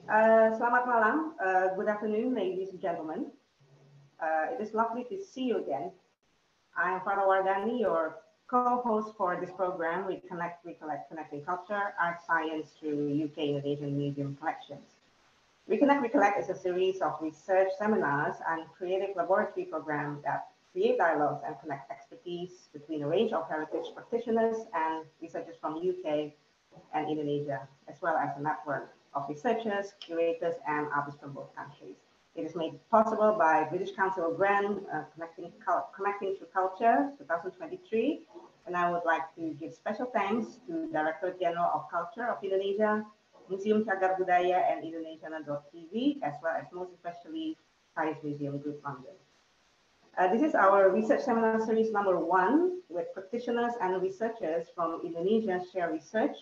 Selamat malam, good afternoon, ladies and gentlemen. It is lovely to see you again. I'm Farah Wardani, your co-host for this program, Reconnect, Recollect, Connecting Culture, Art, Science through UK Indonesian Museum Collections. Reconnect, Recollect is a series of research seminars and creative laboratory programs that create dialogues and connect expertise between a range of heritage practitioners and researchers from UK and Indonesia, as well as a network of researchers, curators, and artists from both countries. It is made possible by British Council grant Connecting Through Culture 2023, and I would like to give special thanks to Director General of Culture of Indonesia, Museum Budaya and Indonesiana.tv, as well as most especially Science Museum Group London. This is our research seminar series number 1, with practitioners and researchers from Indonesia share research,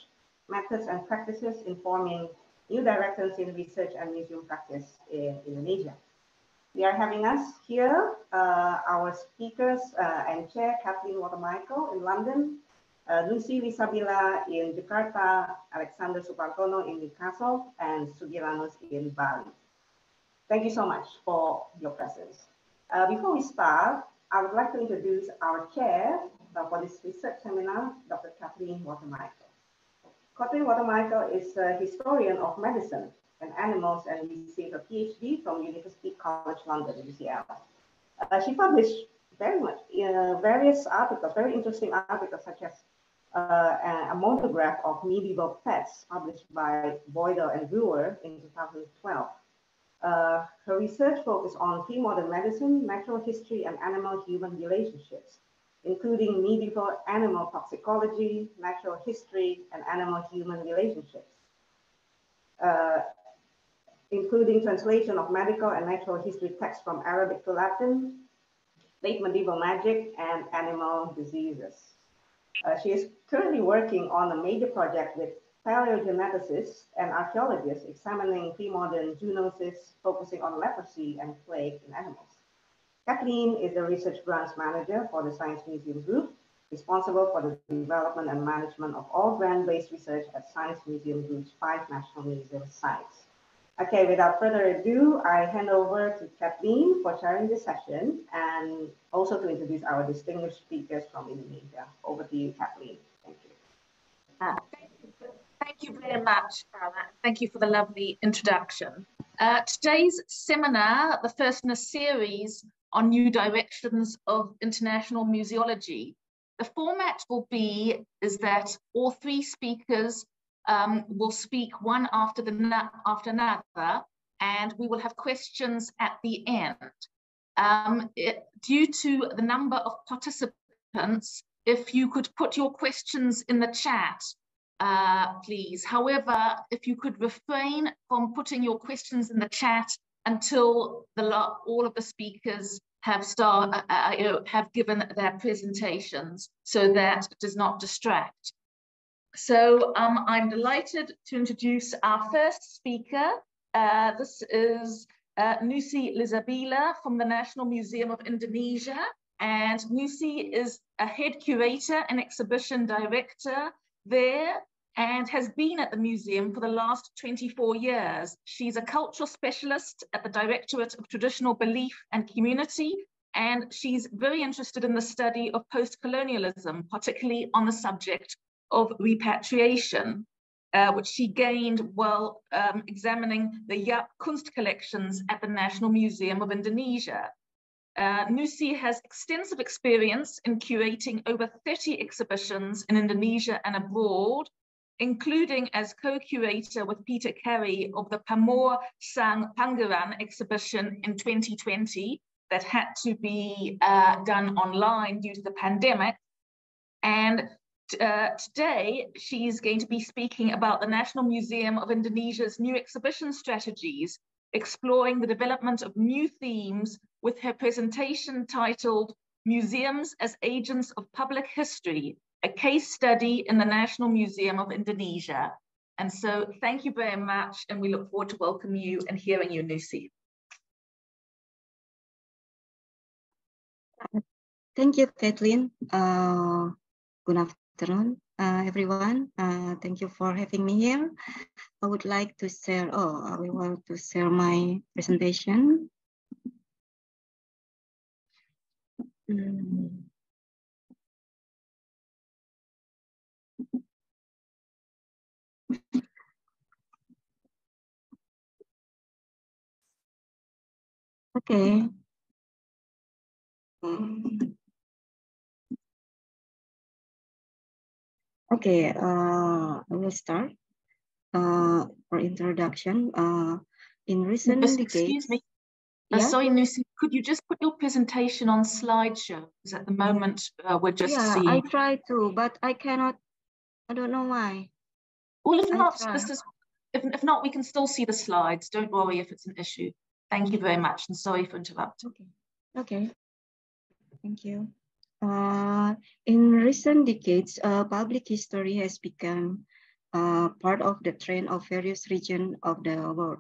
methods and practices informing new directions in research and museum practice in Indonesia. We are having us here, our speakers and chair, Kathleen Watermichael in London, Nusi Lisabilla in Jakarta, Alexander Supartono in Newcastle, and Sugi Lanus in Bali. Thank you so much for your presence. Before we start, I would like to introduce our chair for this research seminar, Dr. Kathleen Watermichael. Kathleen Watermichael is a historian of medicine and animals and received a PhD from University College London, UCL. She published various articles, very interesting articles, such as a monograph of medieval pets published by Boydell and Brewer in 2012. Her research focused on pre-modern medicine, natural history, and animal-human relationships, including medieval animal toxicology, natural history, and animal-human relationships, including translation of medical and natural history texts from Arabic to Latin, late medieval magic, and animal diseases. She is currently working on a major project with paleogeneticists and archaeologists examining pre-modern zoonosis, focusing on leprosy and plague in animals. Kathleen is the research grants manager for the Science Museum Group, responsible for the development and management of all grant-based research at Science Museum Group's 5 national museum sites. Okay, without further ado, I hand over to Kathleen for sharing this session and also to introduce our distinguished speakers from Indonesia. Over to you, Kathleen. Thank you. Thank you very much, Farah. Thank you for the lovely introduction. Today's seminar, the first in a series on new directions of international museology. The format will be that all 3 speakers will speak one after another, and we will have questions at the end. Due to the number of participants, if you could put your questions in the chat, please. However, if you could refrain from putting your questions in the chat until all of the speakers have given their presentations, so that it does not distract. So I'm delighted to introduce our first speaker. This is Nusi Lisabilla from the National Museum of Indonesia. And Nusi is a head curator and exhibition director there and has been at the museum for the last 24 years. She's a cultural specialist at the Directorate of Traditional Belief and Community, and she's very interested in the study of post-colonialism, particularly on the subject of repatriation, which she gained while examining the Kunst collections at the National Museum of Indonesia. Nusi has extensive experience in curating over 30 exhibitions in Indonesia and abroad, including as co-curator with Peter Carey of the Pamor Sang Pangeran exhibition in 2020 that had to be done online due to the pandemic. And today, she's going to be speaking about the National Museum of Indonesia's new exhibition strategies, exploring the development of new themes with her presentation titled Museums as Agents of Public History, a case study in the National Museum of Indonesia. And so thank you very much, and we look forward to welcoming you and hearing you, Nusi. Thank you, Kathleen. Good afternoon. everyone. Thank you for having me here. I would like to share, I want to share my presentation. Okay. Okay, I will start. For introduction, in recent decades. Excuse me. Yeah? Sorry, Nusi, could you just put your presentation on slideshow? Because at the moment we're just seeing. I try to, but I cannot. I don't know why. Well, if not, if not, we can still see the slides. Don't worry if it's an issue. Thank you very much, and sorry for interrupting. Okay. Thank you. In recent decades, public history has become part of the trend of various regions of the world.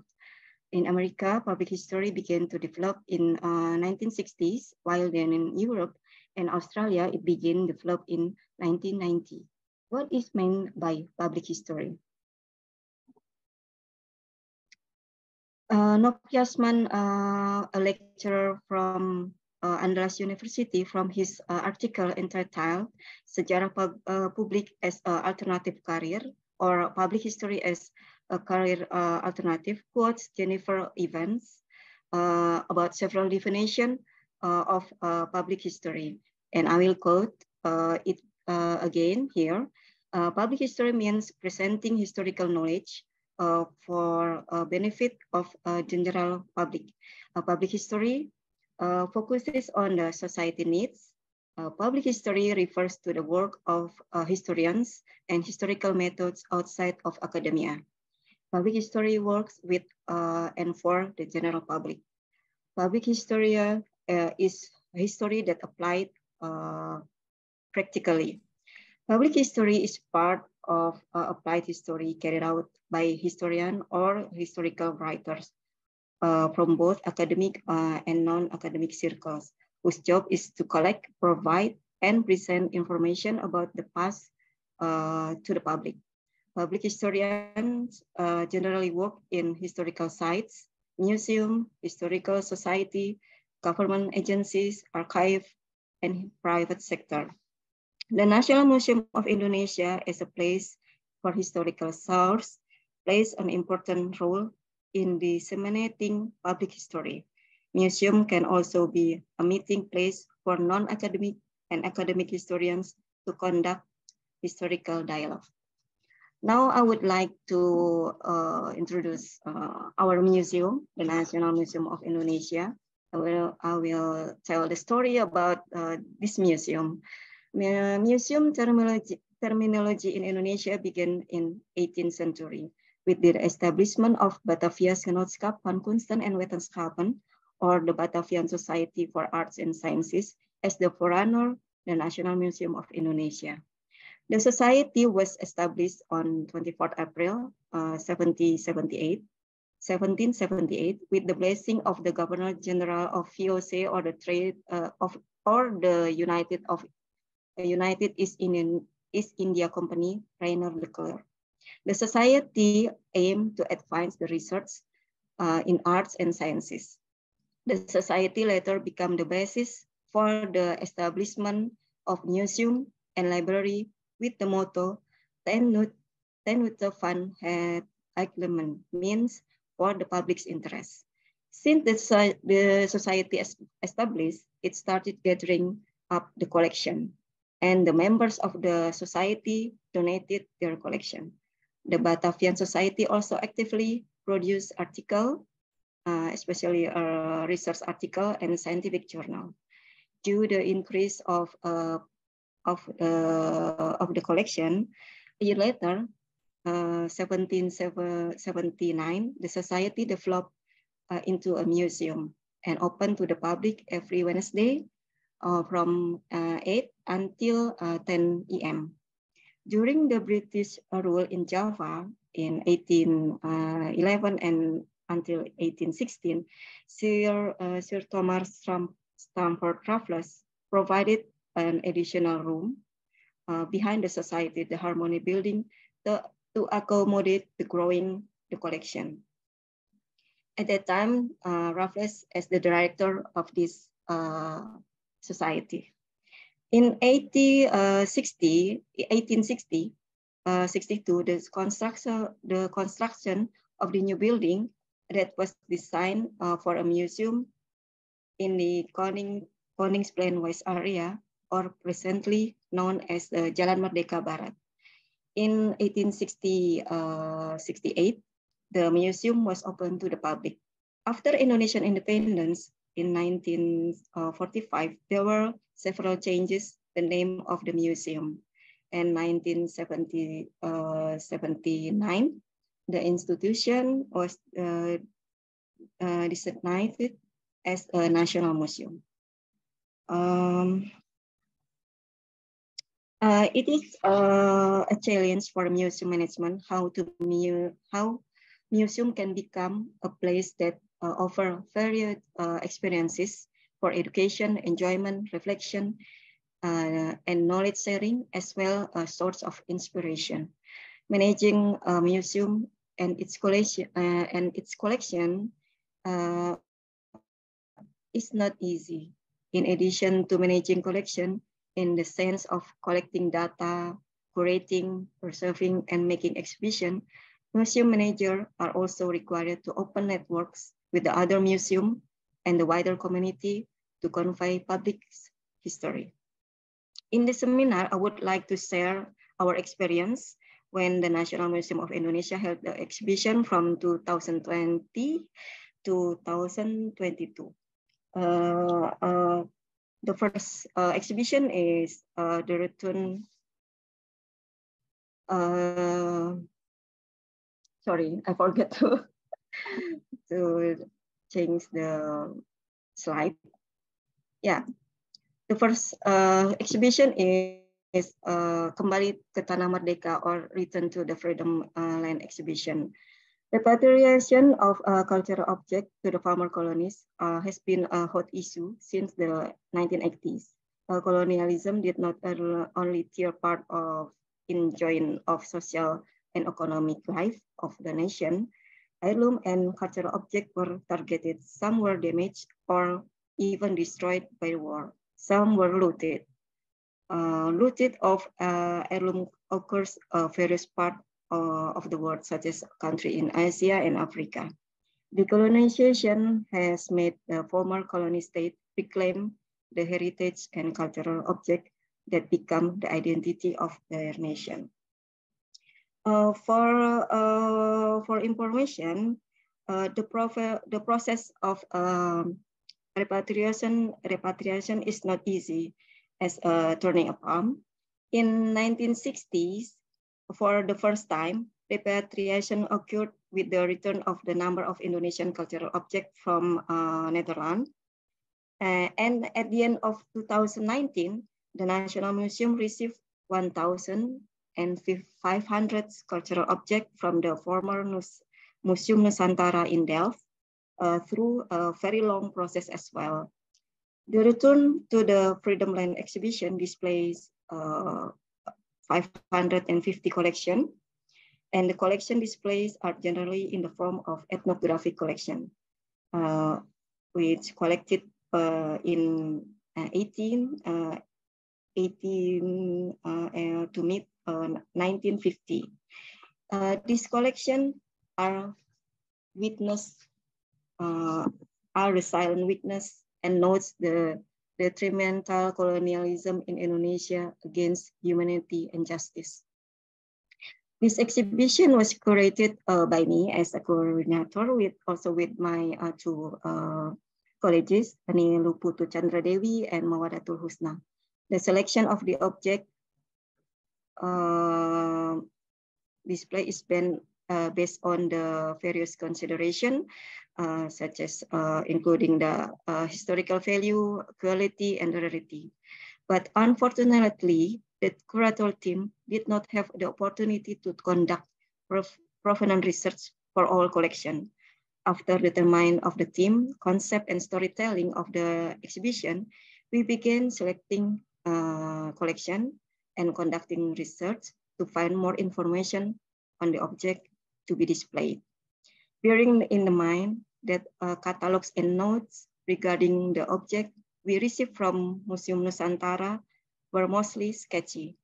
In America, public history began to develop in 1960s, while then in Europe and Australia, it began to develop in 1990. What is meant by public history? Nokyasman, a lecturer from Andhras University, from his article entitled Sejarah Publik as an Alternative Career, or Public History as a Career Alternative, quotes Jennifer Evans about several definitions of public history. And I will quote it again here. Public history means presenting historical knowledge for benefit of general public. Public history focuses on the society needs. Public history refers to the work of historians and historical methods outside of academia. Public history works with and for the general public. Public history is history that applied practically. Public history is part of applied history carried out by historians or historical writers from both academic and non-academic circles, whose job is to collect, provide, and present information about the past to the public. Public historians generally work in historical sites, museum, historical society, government agencies, archive, and private sector. The National Museum of Indonesia as a place for historical source plays an important role in disseminating public history. Museum can also be a meeting place for non-academic and academic historians to conduct historical dialogue. Now I would like to introduce our museum, the National Museum of Indonesia. I will tell the story about this museum. Museum terminology in Indonesia began in 18th century with the establishment of Batavia's Genootschap van Kunsten en Wetenschappen, or the Batavian Society for Arts and Sciences, as the forerunner, the National Museum of Indonesia. The society was established on 24th April 1778 with the blessing of the Governor General of VOC, or the trade the United East India Company, Rainer Leclerc. The society aimed to advance the research in arts and sciences. The society later became the basis for the establishment of museum and library with the motto ten nutte van het algemeen, means for the public's interest. Since the society established, it started gathering up the collection, and the members of the society donated their collection. The Batavian Society also actively produced articles, especially research article and scientific journal. Due to the increase of the collection, a year later, 1779, the society developed into a museum and opened to the public every Wednesday from 8 until 10 a.m. During the British rule in Java in 1811 and until 1816, Sir Thomas Stamford Raffles provided an additional room behind the society, the Harmony Building, to accommodate the growing the collection. At that time, Raffles as the director of this society. In 1860, 62, the construction of the new building that was designed for a museum in the Koningsplein West area, or presently known as the Jalan Merdeka Barat. In 1868, the museum was opened to the public. After Indonesian independence in 1945, there were several changes the name of the museum. In 1979, the institution was designated as a national museum. It is a challenge for museum management how museum can become a place that offer varied experiences for education, enjoyment, reflection, and knowledge sharing, as well as source of inspiration. Managing a museum and its collection is not easy. In addition to managing collection, in the sense of collecting data, curating, preserving, and making exhibition, museum managers are also required to open networks with the other museum and the wider community to convey public history. In the seminar, I would like to share our experience when the National Museum of Indonesia held the exhibition from 2020 to 2022. The first exhibition is the return. Sorry, I forgot to change the slide. Yeah, the first exhibition is Kembali ke Tanah Merdeka, or Return to the Freedom Land exhibition. Repatriation of cultural objects to the former colonies has been a hot issue since the 1980s. Colonialism did not only tear part of enjoying of social and economic life of the nation. Heirloom and cultural objects were targeted. Some were damaged or even destroyed by the war. Some were looted. Looted of heirloom occurs various parts of the world, such as countries in Asia and Africa. Decolonization has made the former colony state reclaim the heritage and cultural objects that become the identity of their nation. For information, the process of repatriation is not easy as turning a palm. In 1960s, for the first time, repatriation occurred with the return of the number of Indonesian cultural objects from Netherlands. And at the end of 2019, the National Museum received 1,500 cultural objects from the former Museum Nusantara in Delft through a very long process as well. The return to the Freedom Land exhibition displays 550 collection, and the collection displays are generally in the form of ethnographic collection, which collected in 18 to meet 1950. This collection are the silent witness and notes the detrimental colonialism in Indonesia against humanity and justice. This exhibition was curated by me as a coordinator, also with my two colleagues, Ani Luputu Chandra Dewi and Mawadatul Husna. The selection of the object display is based on the various considerations, such as including the historical value, quality, and rarity. But unfortunately, the curatorial team did not have the opportunity to conduct provenance research for all collection. After determining of the theme, concept, and storytelling of the exhibition, we began selecting collection and conducting research to find more information on the object to be displayed. Bearing in the mind that catalogs and notes regarding the object we received from Museum Nusantara were mostly sketchy.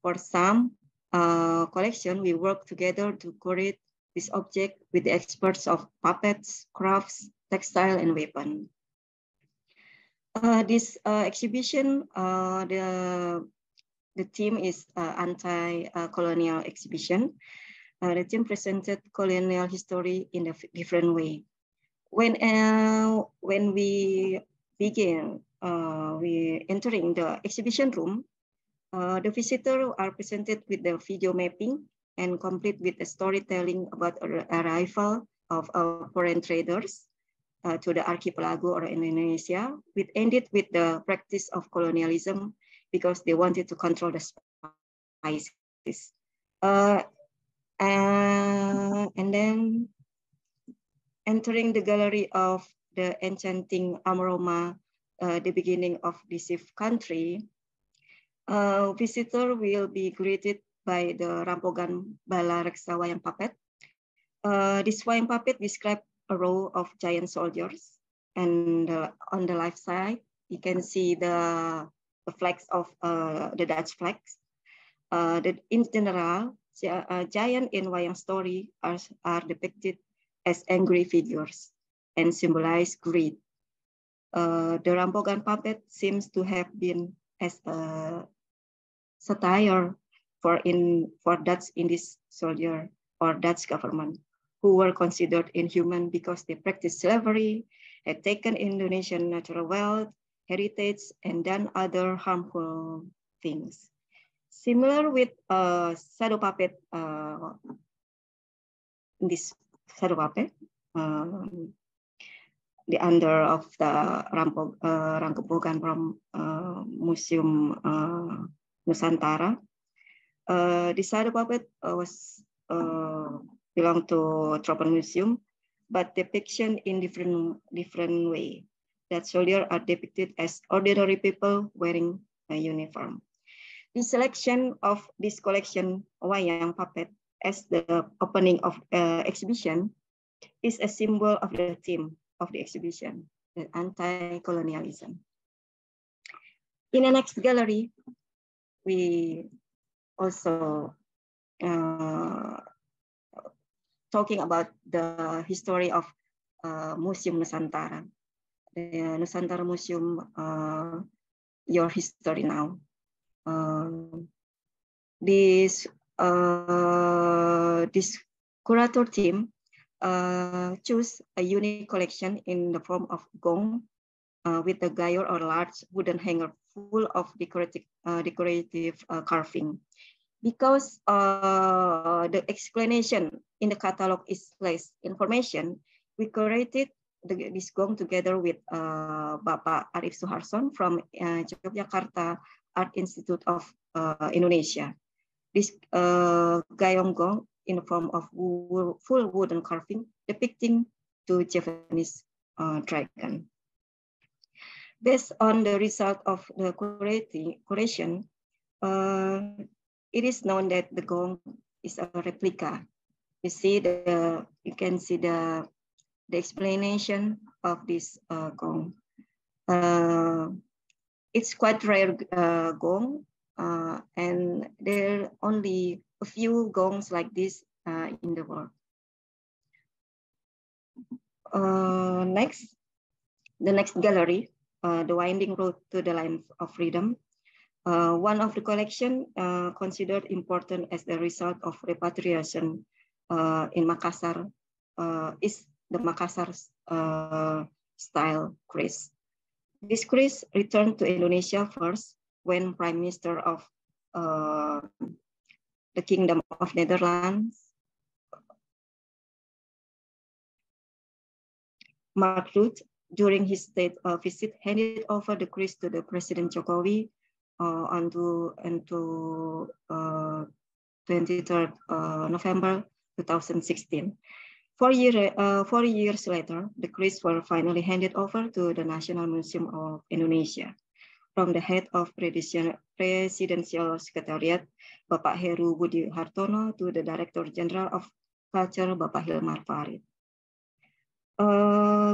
For some collection, we worked together to curate this object with the experts of puppets, crafts, textile, and weapon. This exhibition, the theme is anti-colonial exhibition. The team presented colonial history in a different way. When we begin, we entering the exhibition room, the visitors are presented with the video mapping and complete with the storytelling about the arrival of foreign traders to the archipelago or Indonesia. We ended with the practice of colonialism because they wanted to control the spices. And then entering the gallery of the enchanting aroma, the beginning of this country, visitor will be greeted by the Rampogan Bala Reksa Wayang puppet. This wayang puppet describes a row of giant soldiers, and on the left side, you can see the flags of the Dutch flags. In general, giant in wayang story are depicted as angry figures and symbolize greed. The Rampogan puppet seems to have been as a satire for Dutch Indies soldier or Dutch government, who were considered inhuman because they practiced slavery, had taken Indonesian natural wealth, heritage, and done other harmful things. Similar with shadow puppet, this shadow puppet, the under of the Rampogan from Museum Nusantara. The shadow puppet was belong to Tropen Museum, but depiction in different way. That soldiers are depicted as ordinary people wearing a uniform. The selection of this collection wayang puppet as the opening of exhibition is a symbol of the theme of the exhibition, the anti-colonialism. In the next gallery, we also talking about the history of Museum Nusantara. The Nusantara Museum, your history now. This curator team choose a unique collection in the form of gong with a gayor or large wooden hanger full of decorative carving. Because the explanation in the catalog is less information, we curated this gong together with Bapak Arif Suharson from Yogyakarta Art Institute of Indonesia. This gayong gong in the form of full wooden carving depicting two Japanese dragon. Based on the result of the curation, it is known that the gong is a replica. You can see the explanation of this gong. It's quite rare gong, and there are only a few gongs like this in the world. Next, the next gallery, the winding road to the line of freedom. One of the collection considered important as the result of repatriation in Makassar is the Makassar style crease. This crease returned to Indonesia first when Prime Minister of the Kingdom of Netherlands, Mark Rutte, during his state visit, handed over the crease to the President Jokowi on 23rd November 2016. 4 years later, the crease were finally handed over to the National Museum of Indonesia. from the head of Presidential Secretariat, Bapak Heru Budi Hartono, to the Director General of Culture, Bapak Hilmar Farid.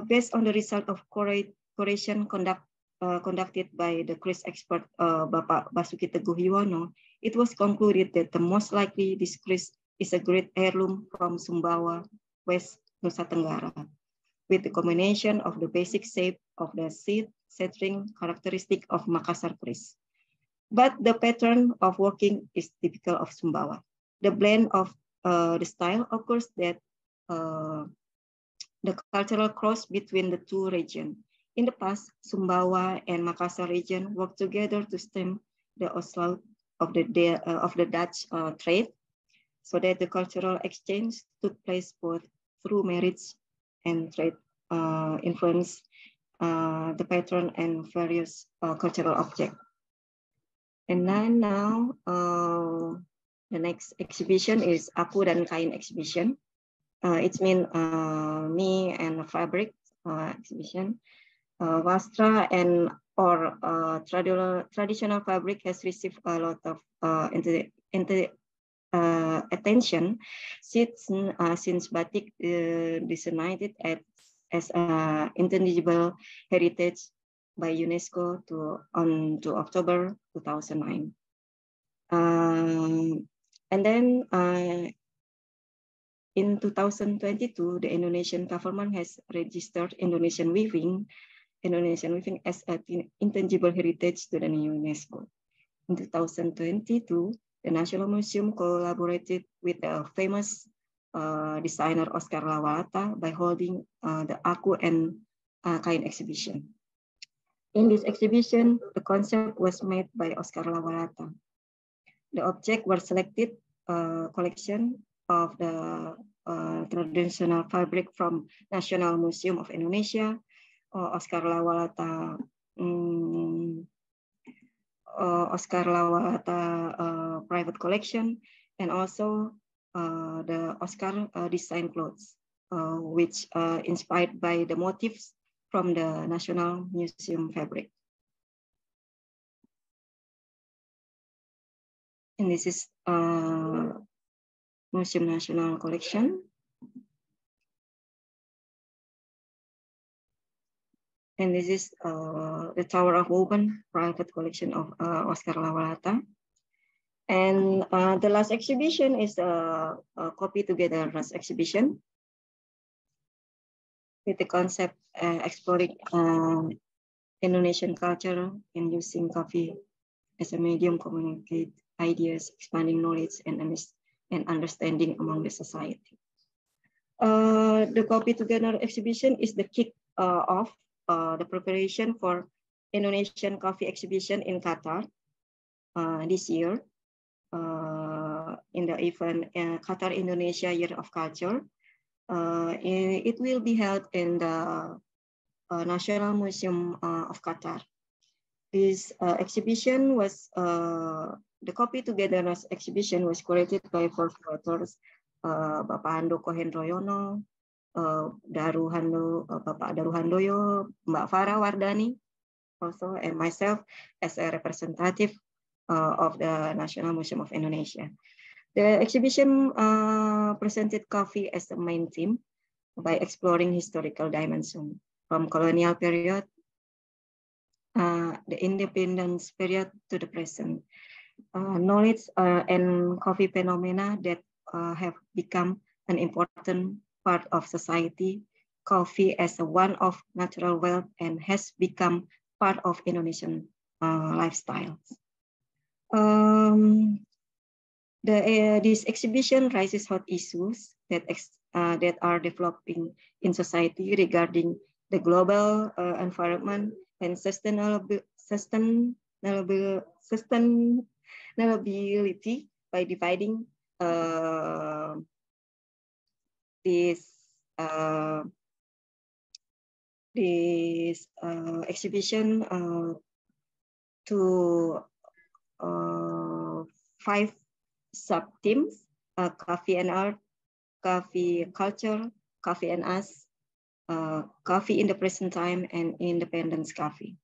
Based on the result of curation conducted by the cruise expert Bapak Basuki Teguh Yuwono, it was concluded that the most likely this cruise is a great heirloom from Sumbawa, West Nusa Tenggara, with the combination of the basic shape of the seat centering characteristic of Makassar cruise. But the pattern of working is typical of Sumbawa. The blend of the style occurs that the cultural cross between the two regions. In the past, Sumbawa and Makassar region worked together to stem the onslaught of the Dutch trade, so that the cultural exchange took place both through marriage and trade influence the pattern and various cultural objects. And then now the next exhibition is Aku dan Kain exhibition. It means me and fabric exhibition. Wastra and or traditional fabric has received a lot of attention since batik designated as intangible heritage by UNESCO to October 2009. And then in 2022, the Indonesian government has registered Indonesian weaving as an intangible heritage to the UNESCO. In 2022, the National Museum collaborated with the famous designer Oscar Lawalata by holding the Aku and Kain exhibition. In this exhibition, the concept was made by Oscar Lawalata. The objects were selected collection of the traditional fabric from National Museum of Indonesia, Oscar Lawalata private collection, and also the Oscar design clothes, which inspired by the motifs from the National Museum fabric. And this is Museum National Collection. And this is the Tower of Woven private collection of Oscar Lawalata. And the last exhibition is a Copy Together exhibition with the concept exploring Indonesian culture and using coffee as a medium communicate ideas, expanding knowledge and understanding among the society. The Copy Together exhibition is the kick off the preparation for Indonesian coffee exhibition in Qatar this year. In the event Qatar Indonesia Year of Culture, it will be held in the National Museum of Qatar. This exhibition was the Copy Together exhibition was curated by four curators, Bapak Handoko Hendroyono, Bapak Daru Handoyo, Mbak Farah Wardani, also, and myself as a representative of the National Museum of Indonesia. The exhibition presented coffee as the main theme by exploring historical dimension from colonial period, the independence period to the present. Knowledge and coffee phenomena that have become an important part of society, coffee as one of natural wealth and has become part of Indonesian lifestyles. This exhibition raises hot issues that are developing in society regarding the global environment and sustainability by dividing this exhibition to 5 sub-themes: coffee and art, coffee culture, coffee and us, coffee in the present time, and independence coffee.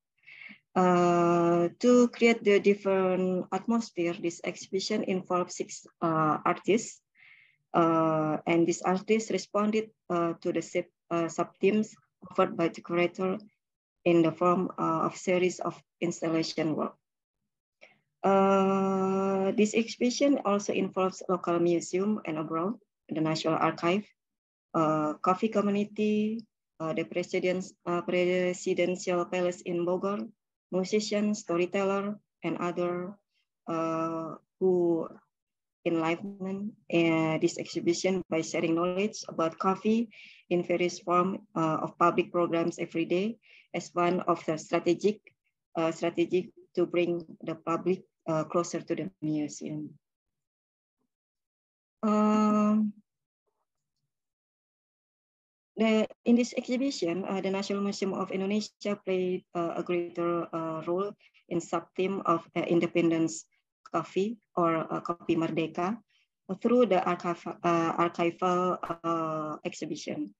To create the different atmosphere, this exhibition involved 6 artists, and these artists responded to the sub-themes offered by the curator in the form of series of installation work. This exhibition also involves local museum and abroad, the National Archive, coffee community, the presidential palace in Bogor, musicians, storyteller, and other who enliven this exhibition by sharing knowledge about coffee in various forms of public programs every day as one of the strategic to bring the public closer to the museum. In this exhibition, the National Museum of Indonesia played a greater role in sub-theme of independence coffee or Kopi Merdeka through the archival exhibition.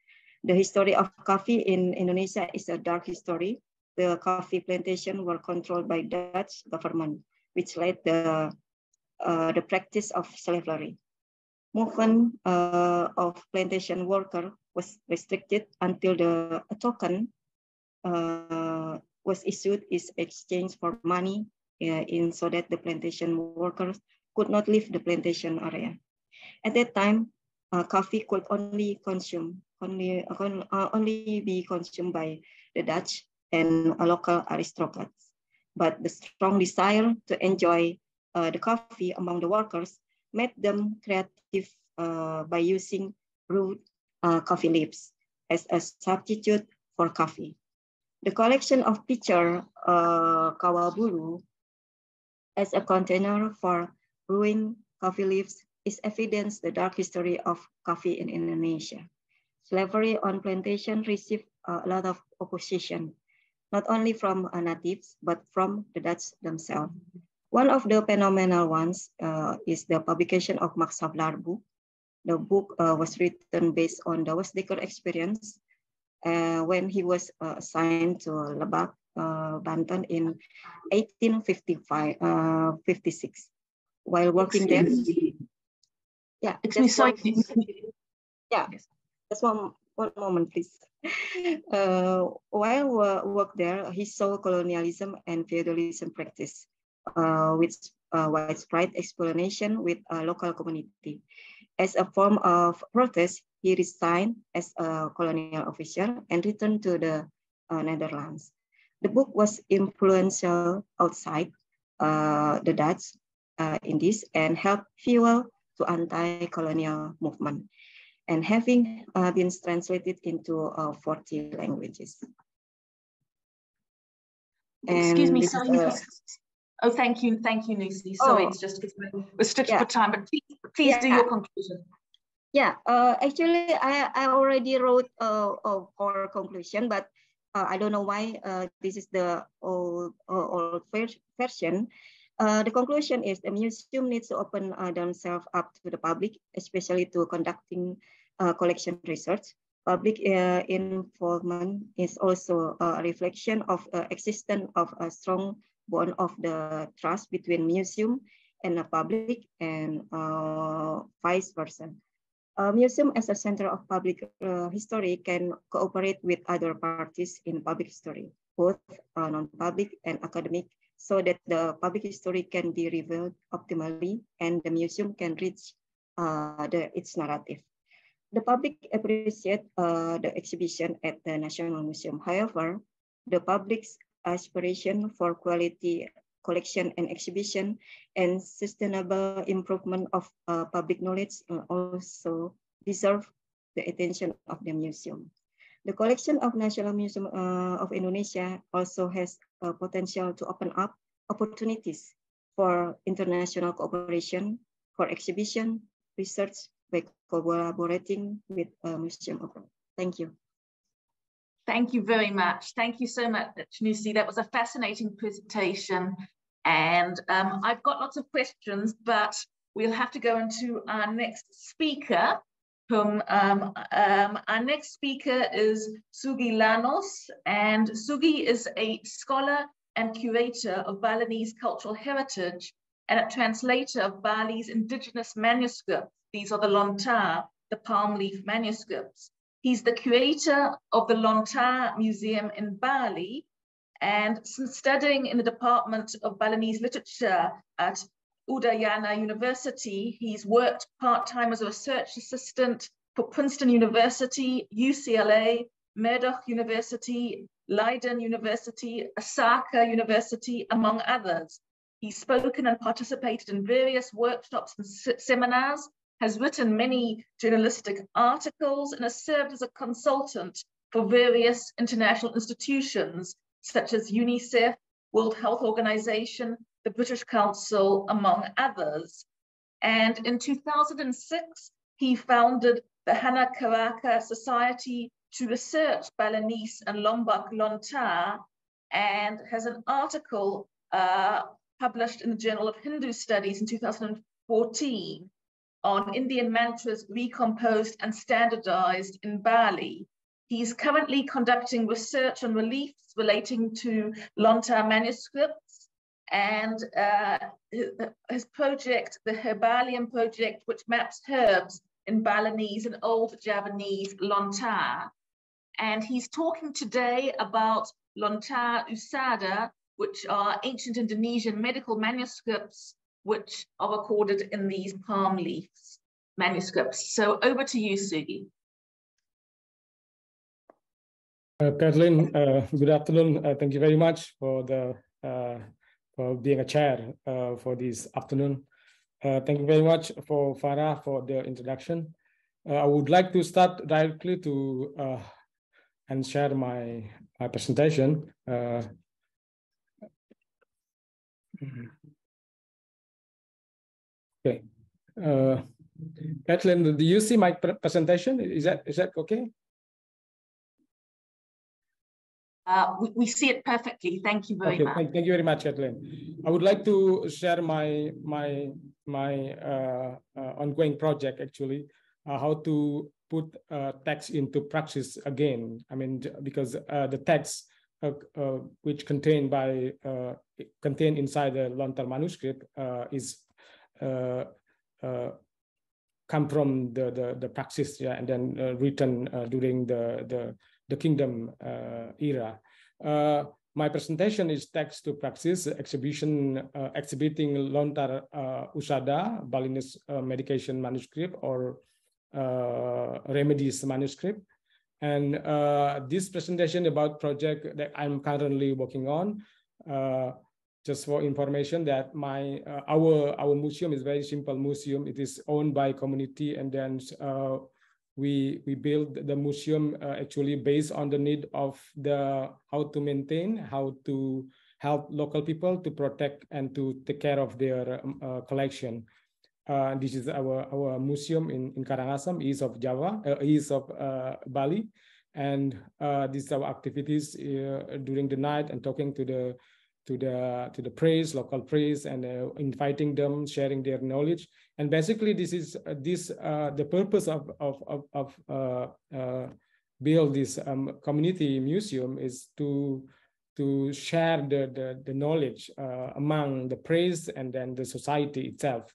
The history of coffee in Indonesia is a dark history. The coffee plantation were controlled by Dutch government, which led the practice of slavery. Movement of plantation worker was restricted until a token was issued is exchanged for money so that the plantation workers could not leave the plantation area. At that time, coffee could only be consumed by the Dutch and local aristocrats. But the strong desire to enjoy the coffee among the workers made them creative by using brewed coffee leaves as a substitute for coffee. The collection of pitcher kawabulu as a container for brewing coffee leaves is evidence the dark history of coffee in Indonesia. Slavery on plantation received a lot of opposition, not only from natives, but from the Dutch themselves. One of the phenomenal ones is the publication of Max Havelaar book. The book was written based on the Wasdekker experience when he was assigned to Lebak, Banten in 1856. While working there, yeah. Excuse me, sorry. Yeah, just one moment, please. While work there, he saw colonialism and feudalism practice with widespread explanation with a local community. As a form of protest, he resigned as a colonial officer and returned to the Netherlands. The book was influential outside the Dutch Indies and helped fuel to anti-colonial movement, and having been translated into 40 languages. Excuse me, sorry. Oh, thank you, Nusi. Sorry, it's just because we're restricted for time, but please do your conclusion. Yeah, actually, I already wrote for conclusion, but I don't know why this is the old version. The conclusion is the museum needs to open themselves up to the public, especially to conducting collection research. Public involvement is also a reflection of existence of a strong bond of the trust between museum and the public, and vice versa. A museum as a center of public history can cooperate with other parties in public history, both non-public and academic, so that the public history can be revealed optimally and the museum can reach its narrative. The public appreciate the exhibition at the National Museum. However, the public's aspiration for quality collection and exhibition and sustainable improvement of public knowledge also deserve the attention of the museum. The collection of National Museum of Indonesia also has potential to open up opportunities for international cooperation, for exhibition, research, by collaborating with museum abroad. Thank you. Thank you very much. Thank you so much, Nusi. That was a fascinating presentation. And I've got lots of questions, but we'll have to go into our next speaker, whom our next speaker is Sugi Lanus. And Sugi is a scholar and curator of Balinese cultural heritage and a translator of Bali's indigenous manuscripts. These are the Lontar, the palm leaf manuscripts. He's the curator of the Lontar Museum in Bali, and since studying in the Department of Balinese Literature at Udayana University, he's worked part-time as a research assistant for Princeton University, UCLA, Murdoch University, Leiden University, Osaka University, among others. He's spoken and participated in various workshops and seminars, has written many journalistic articles, and has served as a consultant for various international institutions, such as UNICEF, World Health Organization, the British Council, among others. And in 2006, he founded the Hana Karaka Society to research Balinese and Lombok Lontar, and has an article published in the Journal of Hindu Studies in 2014 on Indian mantras recomposed and standardized in Bali. He's currently conducting research on reliefs relating to Lontar manuscripts, and his project, the Herbalium Project, which maps herbs in Balinese and Old Javanese Lontar. And he's talking today about Lontar Usada, which are ancient Indonesian medical manuscripts, which are recorded in these palm leaves manuscripts. So over to you, Sugi. Kathleen, good afternoon. Thank you very much for being a chair for this afternoon. Thank you very much for Farah for the introduction. I would like to start directly to and share my presentation. Okay, Kathleen, do you see my presentation? Is that okay? We see it perfectly. Thank you very much. Thank you very much, Kathleen. I would like to share my ongoing project, actually, how to put text into practice again. I mean, because the text which contained inside the Lontar manuscript is come from the praxis, yeah, and then written during the kingdom era. My presentation is text to praxis exhibition exhibiting Lontar Usada, Balinese medication manuscript, or remedies manuscript. And this presentation about project that I'm currently working on, just for information, that our museum is very simple museum. It is owned by community, and then we build the museum actually based on the need of how to maintain, how to help local people to protect and to take care of their collection. This is our museum in Karangasem, east of Java, east of Bali, and these are our activities during the night, and talking to the priests, local priests, and inviting them, sharing their knowledge. And basically, this is the purpose of build this community museum is to share the knowledge among the priests and then the society itself.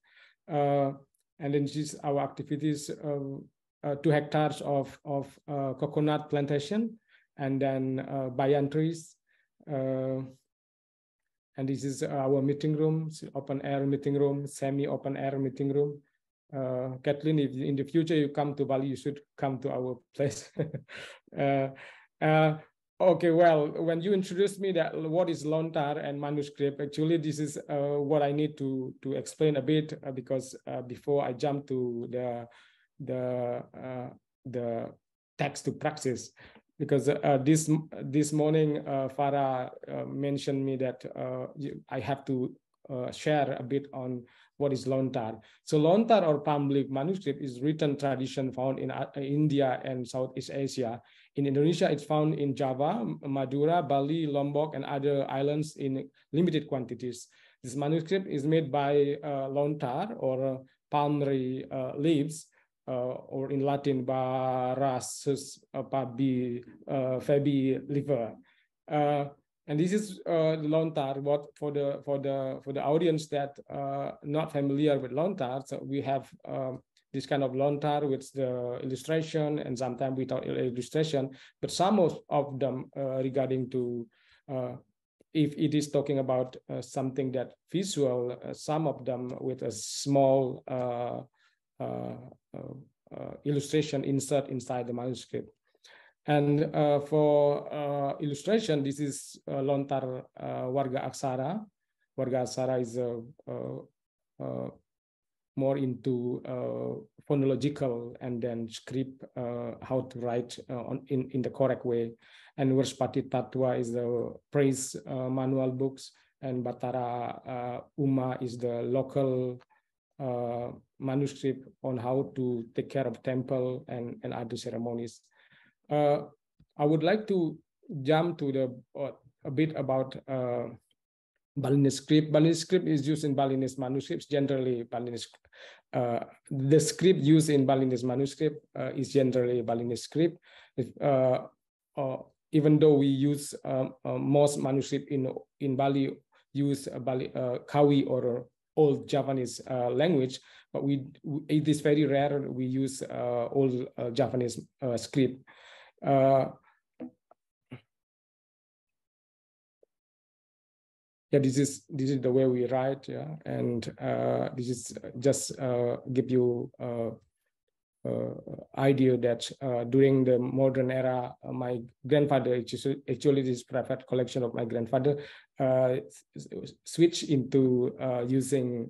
And then this is our activities, 2 hectares of coconut plantation, and then bayan trees. And this is our meeting room, open air meeting room, semi-open air meeting room. Kathleen, if in the future you come to Bali, you should come to our place. Okay, well, when you introduced me that what is Lontar and manuscript, actually this is what I need to explain a bit, because before I jump to the text to praxis, because this morning Farah mentioned me that I have to share a bit on what is Lontar. So Lontar, or palm leaf manuscript, is written tradition found in India and Southeast Asia. In Indonesia, it's found in Java, Madura, Bali, Lombok, and other islands in limited quantities. This manuscript is made by Lontar, or palm leaves, or in Latin, Barasus fabi liver. And this is Lontar. What for the audience that not familiar with Lontar, so we have this kind of Lontar with the illustration and sometimes without illustration, but some of them regarding to if it is talking about something that visual, some of them with a small illustration insert inside the manuscript. And for illustration, this is Lontar Warga Aksara. Warga Aksara is more into phonological and then script, how to write in the correct way. And Warspati Tatwa is the praise manual books, and Batara Uma is the local manuscript on how to take care of temple and other ceremonies. I would like to jump to a bit about Balinese script. Balinese script is used in Balinese manuscripts. Generally, Balinese the script used in Balinese manuscript is generally Balinese script. Even though we use most manuscript in Bali use Bali Kawi or old Javanese language, but it is very rare we use old Javanese script. Yeah, this is the way we write. Yeah, and this is just give you idea that during the modern era, my grandfather, actually this private collection of my grandfather, switched into using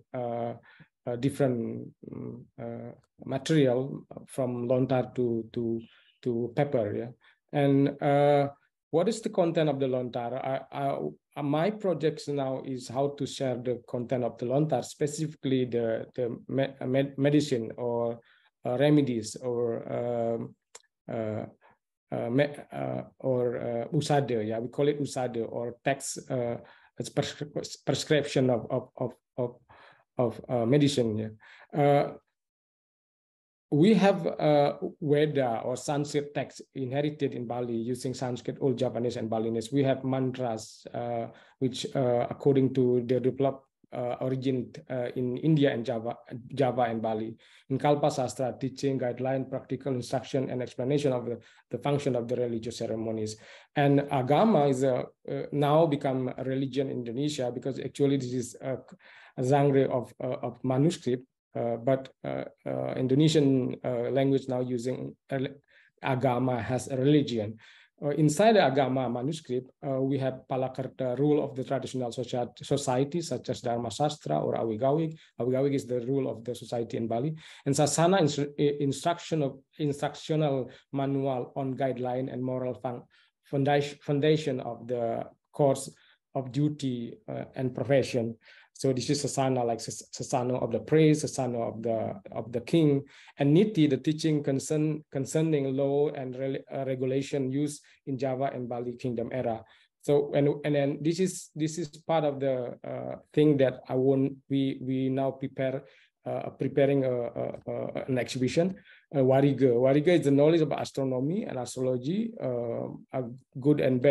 different material from Lontar to paper. Yeah, and what is the content of the Lontar? My projects now is how to share the content of the Lontar, specifically the medicine or remedies or usada. Yeah, we call it usada, or text prescription of medicine. Yeah. We have Veda or Sanskrit text inherited in Bali using Sanskrit, Old Javanese, and Balinese. We have mantras, which according to the developed origin in India and Java and Bali. In Kalpa Sastra, teaching, guideline, practical instruction, and explanation of the function of the religious ceremonies. And Agama is now become a religion in Indonesia, because actually this is a genre of manuscript. But Indonesian language now using agama as a religion. Inside the agama manuscript, we have Palakerta, rule of the traditional society, such as Dharma Sastra or Awigawig. Awigawig is the rule of the society in Bali. And Sasana instructional manual on guideline and moral foundation of the course of duty and profession. So this is Sasana, like Sasana of the praise, Sasana of the king, and Niti, the teaching concerning law and regulation used in Java and Bali Kingdom era. So and then this is part of the thing that we now preparing an exhibition. Wariga. Wariga is the knowledge about astronomy and astrology, a good and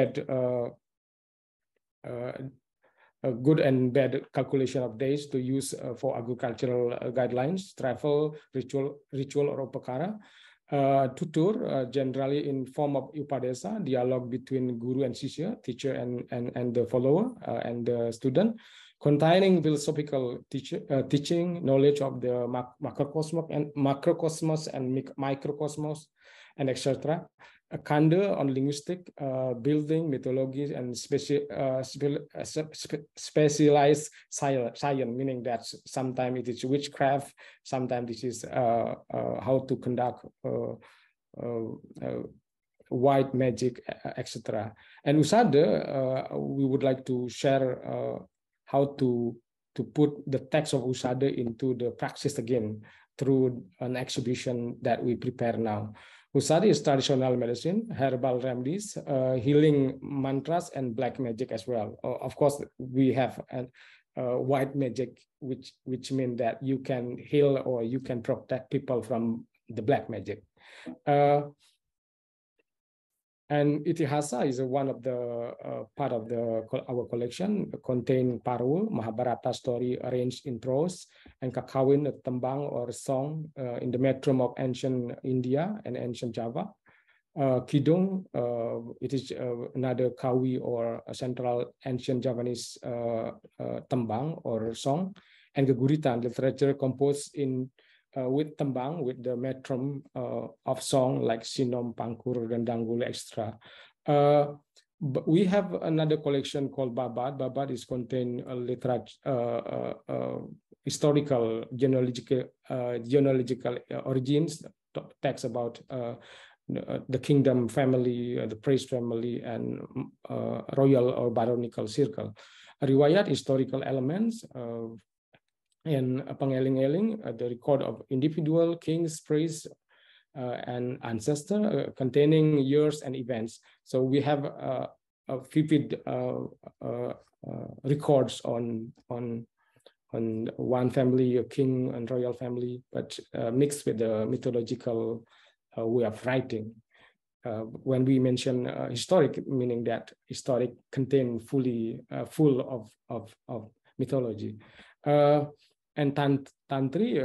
bad calculation of days to use for agricultural guidelines, travel, ritual or upakara. Tutur, generally in form of upadesa, dialogue between guru and shishya, teacher and the follower and the student, containing philosophical teaching, knowledge of the macrocosmos and microcosmos, and etc. A Kanda on linguistic, building, mythology, and specialized science, meaning that sometimes it is witchcraft, sometimes this is how to conduct white magic, etc. And Usada, we would like to share how to put the text of Usada into the practice again through an exhibition that we prepare now. Usada is traditional medicine, herbal remedies, healing mantras, and black magic as well. Of course, we have white magic, which means that you can heal or you can protect people from the black magic. And Itihasa is one of the part of our collection, contain Parul, Mahabharata story arranged in prose, and Kakawin, a tembang or song in the metrum of ancient India and ancient Java. Kidung, it is another kawi or a central ancient Javanese tembang or song, and Geguritan, literature composed in with tembang, with the metrum of song like Sinom, Pangkur, dan Danggul, etc. But we have another collection called Babad. Babad is contain historical genealogical origins, text about the kingdom family, the priest family, and royal or baronial circle. Riwayat, historical elements, and pengeling-eling, the record of individual kings, priests, and ancestors, containing years and events. So we have a vivid records on one family, a king and royal family, but mixed with the mythological way of writing. When we mention historic, meaning that historic contain full of mythology. And Tantri,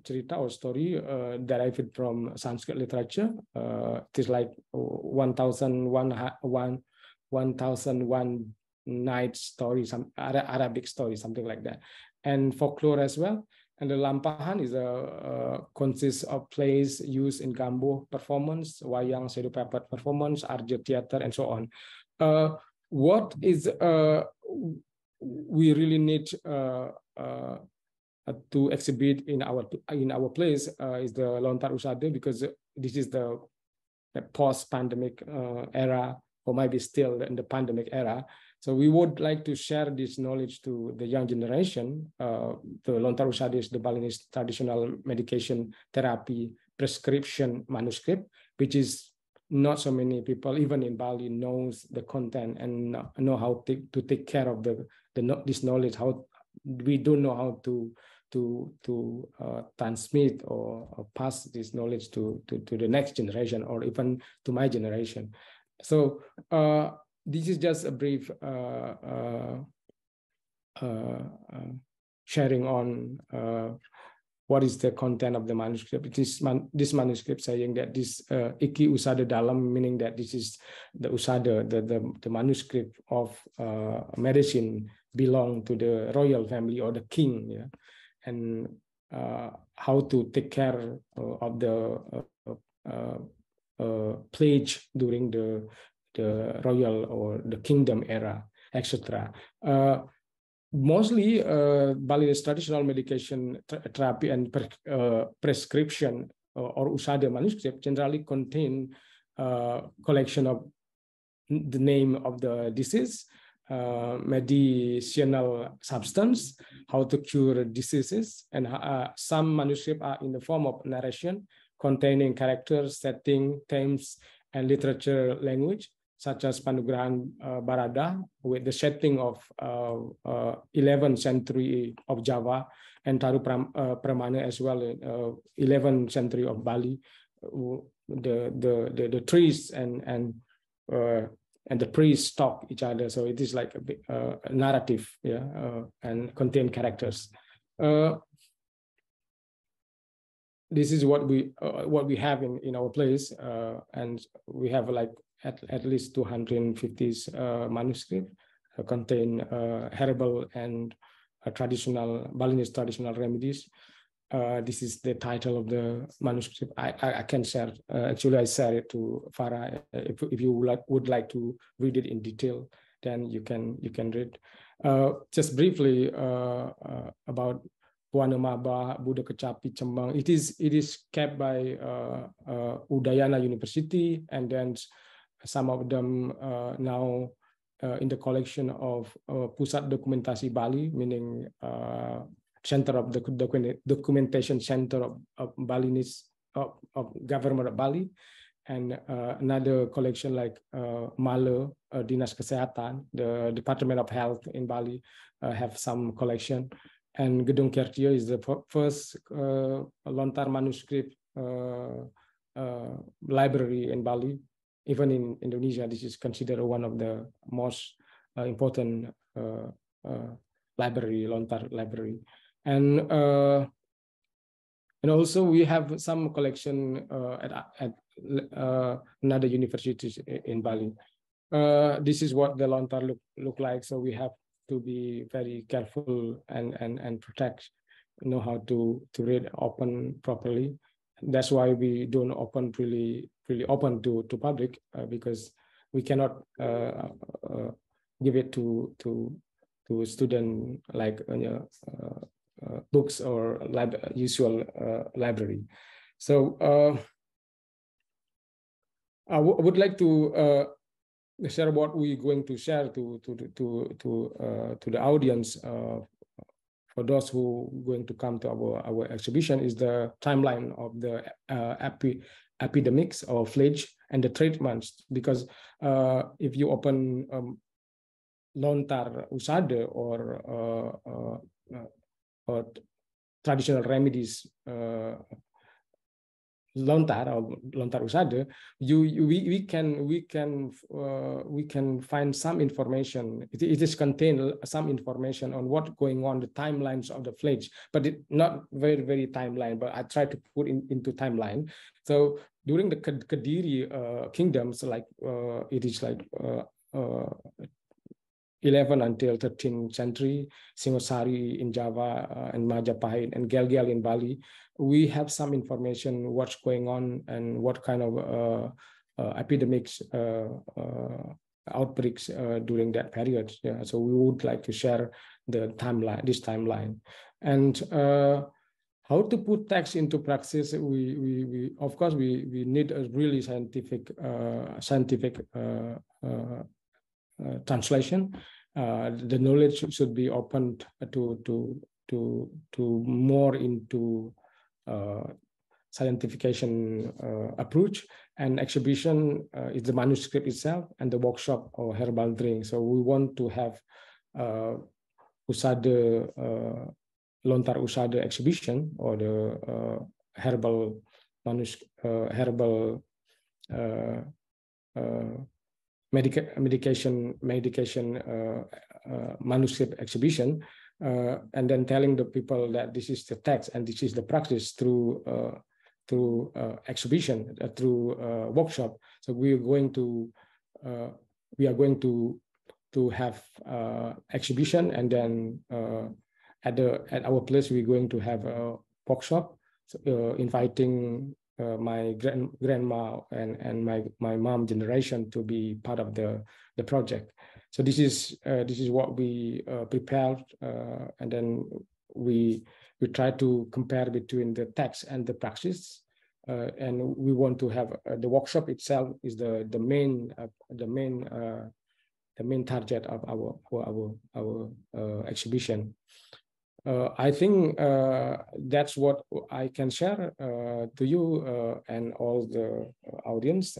cerita or story derived from Sanskrit literature. It is like 1001 night story, some Arabic story, something like that. And folklore as well. And the Lampahan is consists of plays used in Gambuh performance, Wayang, Sedupapat performance, Arja theater, and so on. What is we really need to exhibit in our place is the Lontar Usada, because this is the post-pandemic era, or maybe still in the pandemic era. So we would like to share this knowledge to the young generation. The Lontar Usada is the Balinese traditional medication therapy prescription manuscript, which is not so many people, even in Bali, knows the content and know how to take care of this knowledge. How we don't know how to transmit or pass this knowledge to the next generation, or even to my generation. So this is just a brief sharing on what is the content of the manuscript. It is this manuscript saying that this Iki Usada Dalam, meaning that this is the Usada, the manuscript of medicine belong to the royal family or the king, yeah, and how to take care of the plague during the royal or the kingdom era, etc. Mostly Balinese traditional medication therapy and prescription or Usada manuscript generally contain collection of the name of the disease, medicinal substance, how to cure diseases, and some manuscripts are in the form of narration containing characters, setting, themes, and literature language, such as Panugrahan Barada, with the setting of 11th century of Java, and Taru Pramana as well, 11th century of Bali. The trees and the priests talk each other, so it is like a narrative, yeah, and contain characters. This is what we have in our place, and we have like at least 250 manuscripts contain herbal and traditional Balinese traditional remedies. This is the title of the manuscript. I can share. Actually, I share it to Farah. If you would like to read it in detail, then you can read. Just briefly about Puana Maba, Buddha Kecapi, Cembang. It is kept by Udayana University, and then some of them now in the collection of Pusat Dokumentasi Bali, meaning Center of the Documentation Center of Balinese of Government of Bali, and another collection like Male, Dinas Kesehatan, the Department of Health in Bali have some collection, and Gedung Kerja is the first Lontar manuscript library in Bali. even in Indonesia, this is considered one of the most important library, Lontar library. And also we have some collection at another universities in Bali. This is what the Lontar look like. So we have to be very careful and protect, know how to read, open properly. That's why we don't open really open to public, because we cannot give it to a student like books or usual library. So I would like to share what we're going to share to the audience. For those who are going to come to our exhibition, is the timeline of the epidemics or plague and the treatments. Because if you open Lontar Usada or traditional remedies Lontar or Lontar Usada, we can find some information. It is contained some information on what's going on, the timelines of the plague, but it not very timeline. But I try to put into timeline. So during the Kediri kingdoms, like it is like 11 until 13th century, Singosari in Java and Majapahit and Gel-Gel in Bali, we have some information what's going on and what kind of epidemics, outbreaks during that period. Yeah, so we would like to share the timeline, this timeline, and how to put text into practice. We of course we need a really scientific translation. The knowledge should be opened to more into scientification approach, and exhibition is the manuscript itself and the workshop or herbal drink. So we want to have Usada Lontar Usada exhibition, or the herbal medication manuscript exhibition, and then telling the people that this is the text and this is the practice through exhibition, through workshop. So we are going to have exhibition, and then at our place we're going to have a workshop, inviting my grandma and my mom generation to be part of the project. So this is what we prepared, and then we try to compare between the text and the practice, and we want to have the workshop itself is the main target of our exhibition. I think that's what I can share to you and all the audience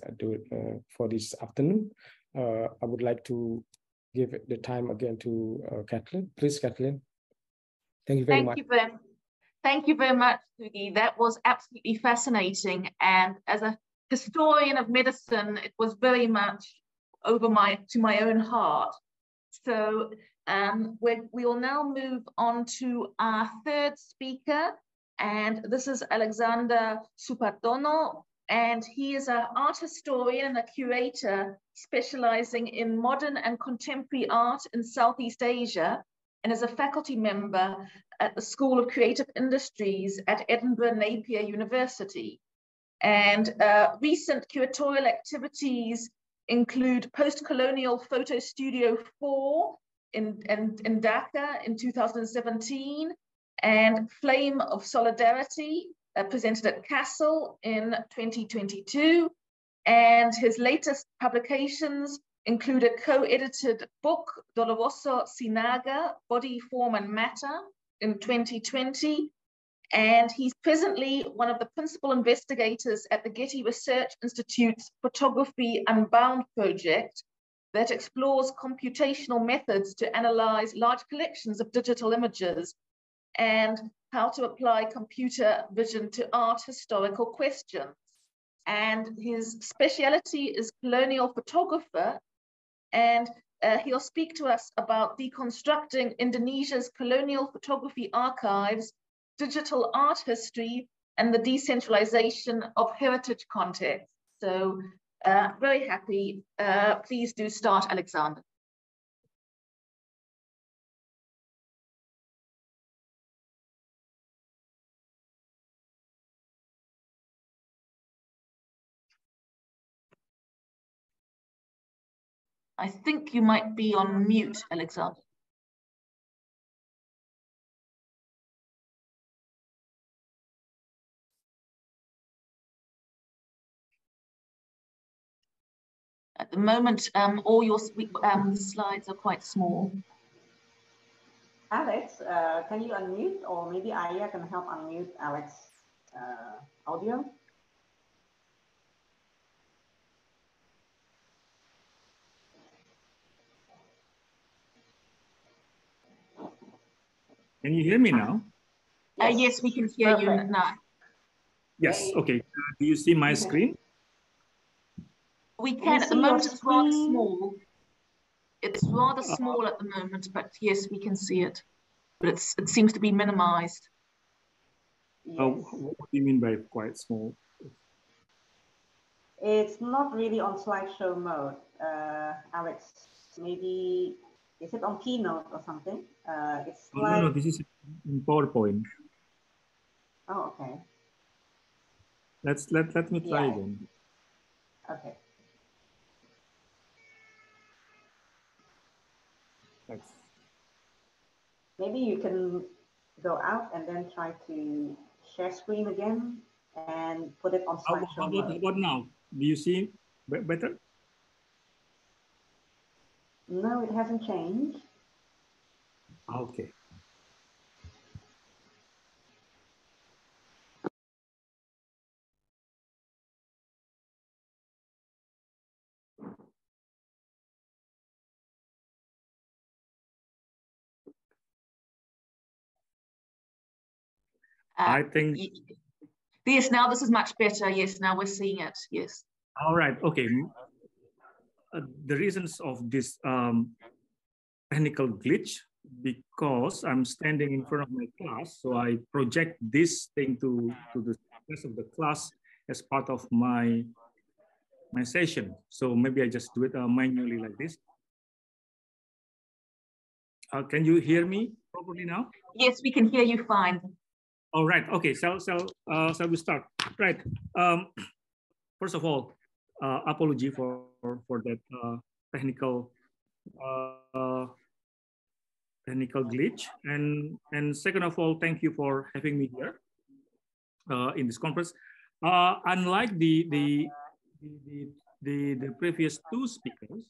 for this afternoon. I would like to give the time again to Kathleen. Please, Kathleen. Thank you very much. Thank you very much, Sugi. That was absolutely fascinating. And as a historian of medicine, it was very much to my own heart. So we will now move on to our third speaker, and this is Alexander Supatono, and he is an art historian and a curator specializing in modern and contemporary art in Southeast Asia, and is a faculty member at the School of Creative Industries at Edinburgh Napier University. And recent curatorial activities include Post-Colonial Photo Studio 4 in Dhaka in 2017, and Flame of Solidarity presented at Kassel in 2022. And his latest publications include a co-edited book, Doloroso Sinaga, Body, Form and Matter, in 2020. And he's presently one of the principal investigators at the Getty Research Institute's Photography Unbound project that explores computational methods to analyze large collections of digital images and how to apply computer vision to art historical questions. and his speciality is colonial photographer, and he'll speak to us about deconstructing Indonesia's colonial photography archives, digital art history, and the decentralization of heritage context. So very happy. Please do start, Alexander. I think you might be on mute, Alexander. At the moment, all your slides are quite small. Alex, can you unmute, or maybe Aya can help unmute Alex audio? Can you hear me now? Yes, we can hear you now. Yes, okay. Do you see my screen? We can. At the moment, it's rather small. It's rather small at the moment, but yes, we can see it. But it seems to be minimized. Yes. What do you mean by quite small? It's not really on slideshow mode, Alex. Maybe, is it on Keynote or something? It's like... No, this is in PowerPoint. Oh, okay. Let me try again. Okay. Thanks. Maybe you can go out and then try to share screen again and put it on slideshow mode. What now? Do you see better? No, it hasn't changed. Okay. I think... Yes, now this is much better. Yes, now we're seeing it. Yes. All right. Okay. The reasons of this technical glitch, because I'm standing in front of my class, so I project this thing to the rest of the class as part of my session. So maybe I just do it manually like this. Can you hear me properly now? Yes, we can hear you fine. All right. Okay. So we start. Right. First of all, apology for that technical glitch, and second of all, thank you for having me here in this conference. Unlike the previous two speakers,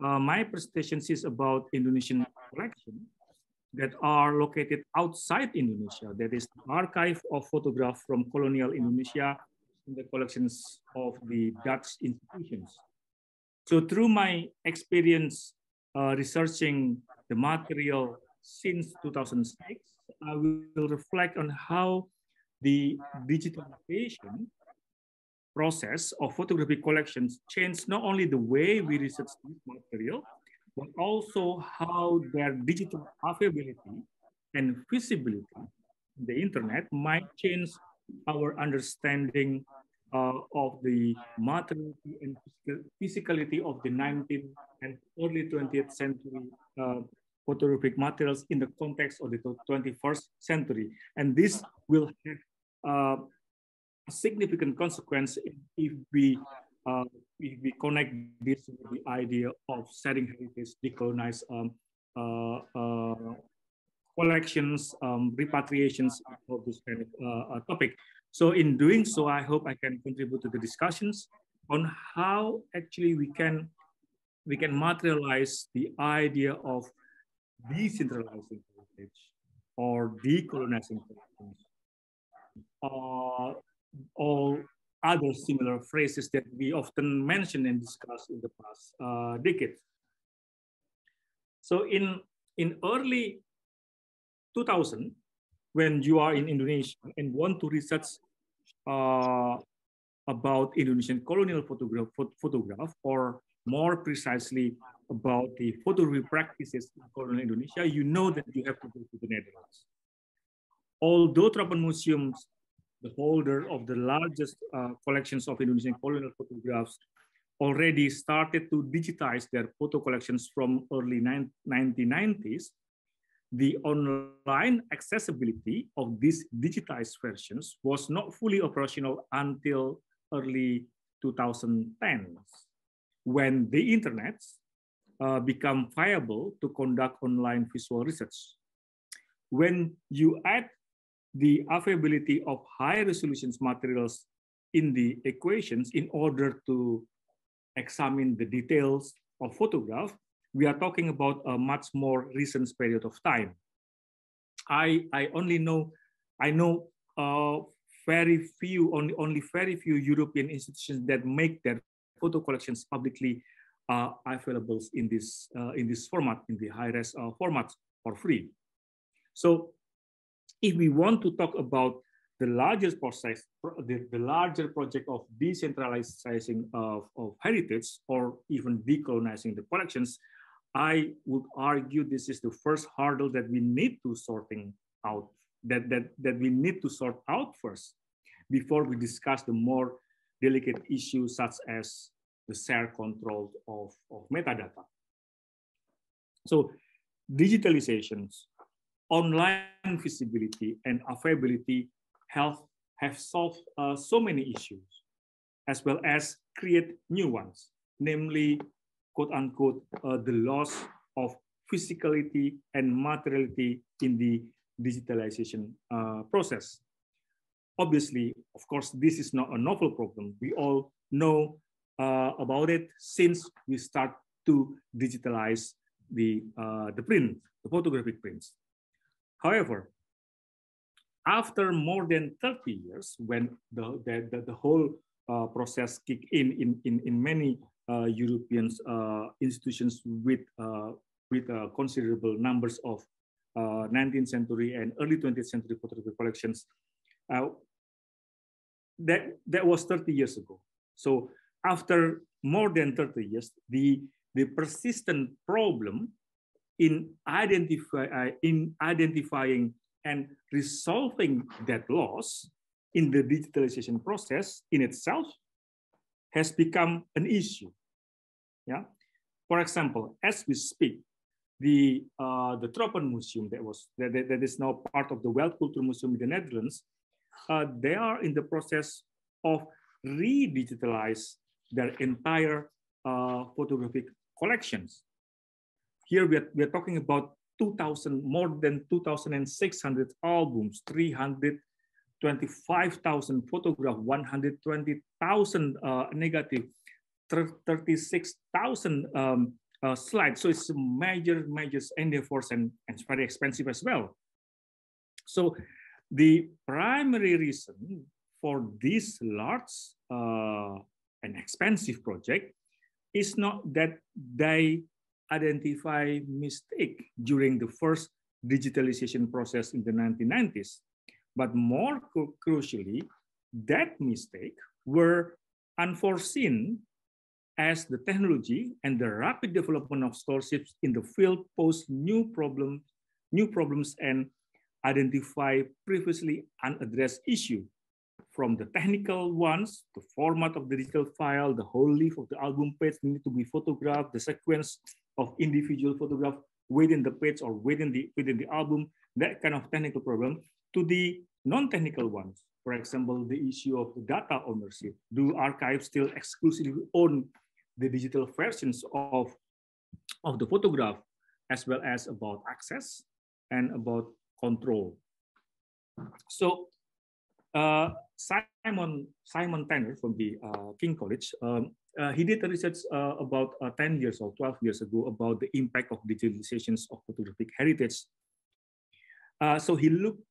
my presentation is about Indonesian collection that are located outside Indonesia. That is the archive of photographs from colonial Indonesia in the collections of the Dutch institutions. So through my experience researching the material since 2006, I will reflect on how the digitalization process of photography collections changed not only the way we research this material, but also how their digital availability and visibility on the internet might change our understanding of the materiality and physicality of the 19th and early 20th century photographic materials in the context of the 21st century. And this will have a significant consequence if we connect this with the idea of setting heritage, decolonized collections, repatriations of this kind of topic. So in doing so, I hope I can contribute to the discussions on how actually we can materialize the idea of decentralizing heritage or decolonizing collections. All other similar phrases that we often mention and discuss in the past decade. So in early 2000, when you are in Indonesia and want to research about Indonesian colonial photograph, or more precisely about the photography practices in colonial Indonesia, you know that you have to go to the Netherlands. Although Tropen Museums, the holder of the largest collections of Indonesian colonial photographs, already started to digitize their photo collections from early 1990s, the online accessibility of these digitized versions was not fully operational until early 2010s, when the internet became viable to conduct online visual research. When you add the availability of high resolution materials in the equations in order to examine the details of photograph, we are talking about a much more recent period of time. I know very few European institutions that make their photo collections publicly available in this format, in the high-res format for free. So, if we want to talk about the larger process, the larger project of decentralizing of heritage, or even decolonizing the collections, I would argue this is the first hurdle that we need to sorting out, that we need to sort out first before we discuss the more delicate issues such as the share control of metadata. So digitalizations, online visibility, and availability have solved so many issues, as well as create new ones, namely, quote unquote, the loss of physicality and materiality in the digitalization process. Obviously, of course, this is not a novel problem. We all know about it since we start to digitalize the print, the photographic prints. However, after more than 30 years, when the whole process kicked in many European institutions with considerable numbers of 19th century and early 20th century photography collections, that was 30 years ago. So after more than 30 years, the persistent problem in identifying and resolving that loss in the digitalization process in itself has become an issue. Yeah. For example, as we speak, the Tropen Museum that is now part of the Wereldcultuur Museum in the Netherlands, they are in the process of re-digitalize their entire photographic collections. Here we are talking about more than 2,600 albums, 325,000 photographs, 120,000 negative, 36,000 slides. So it's a major endeavor, and it's very expensive as well. So the primary reason for this large and expensive project is not that they identify mistake during the first digitalization process in the 1990s, but more crucially, that mistake were unforeseen as the technology and the rapid development of scholarships in the field pose new problems and identify previously unaddressed issues, from the technical ones, the format of the digital file, the whole leaf of the album page need to be photographed, the sequence of individual photograph within the page or within the album, that kind of technical problem, to the non-technical ones. For example, the issue of the data ownership. Do archives still exclusively own the digital versions of the photograph, as well as about access and about control? So Simon Tanner from the King College, he did a research about 10 years or 12 years ago about the impact of digitalizations of photographic heritage. So he looked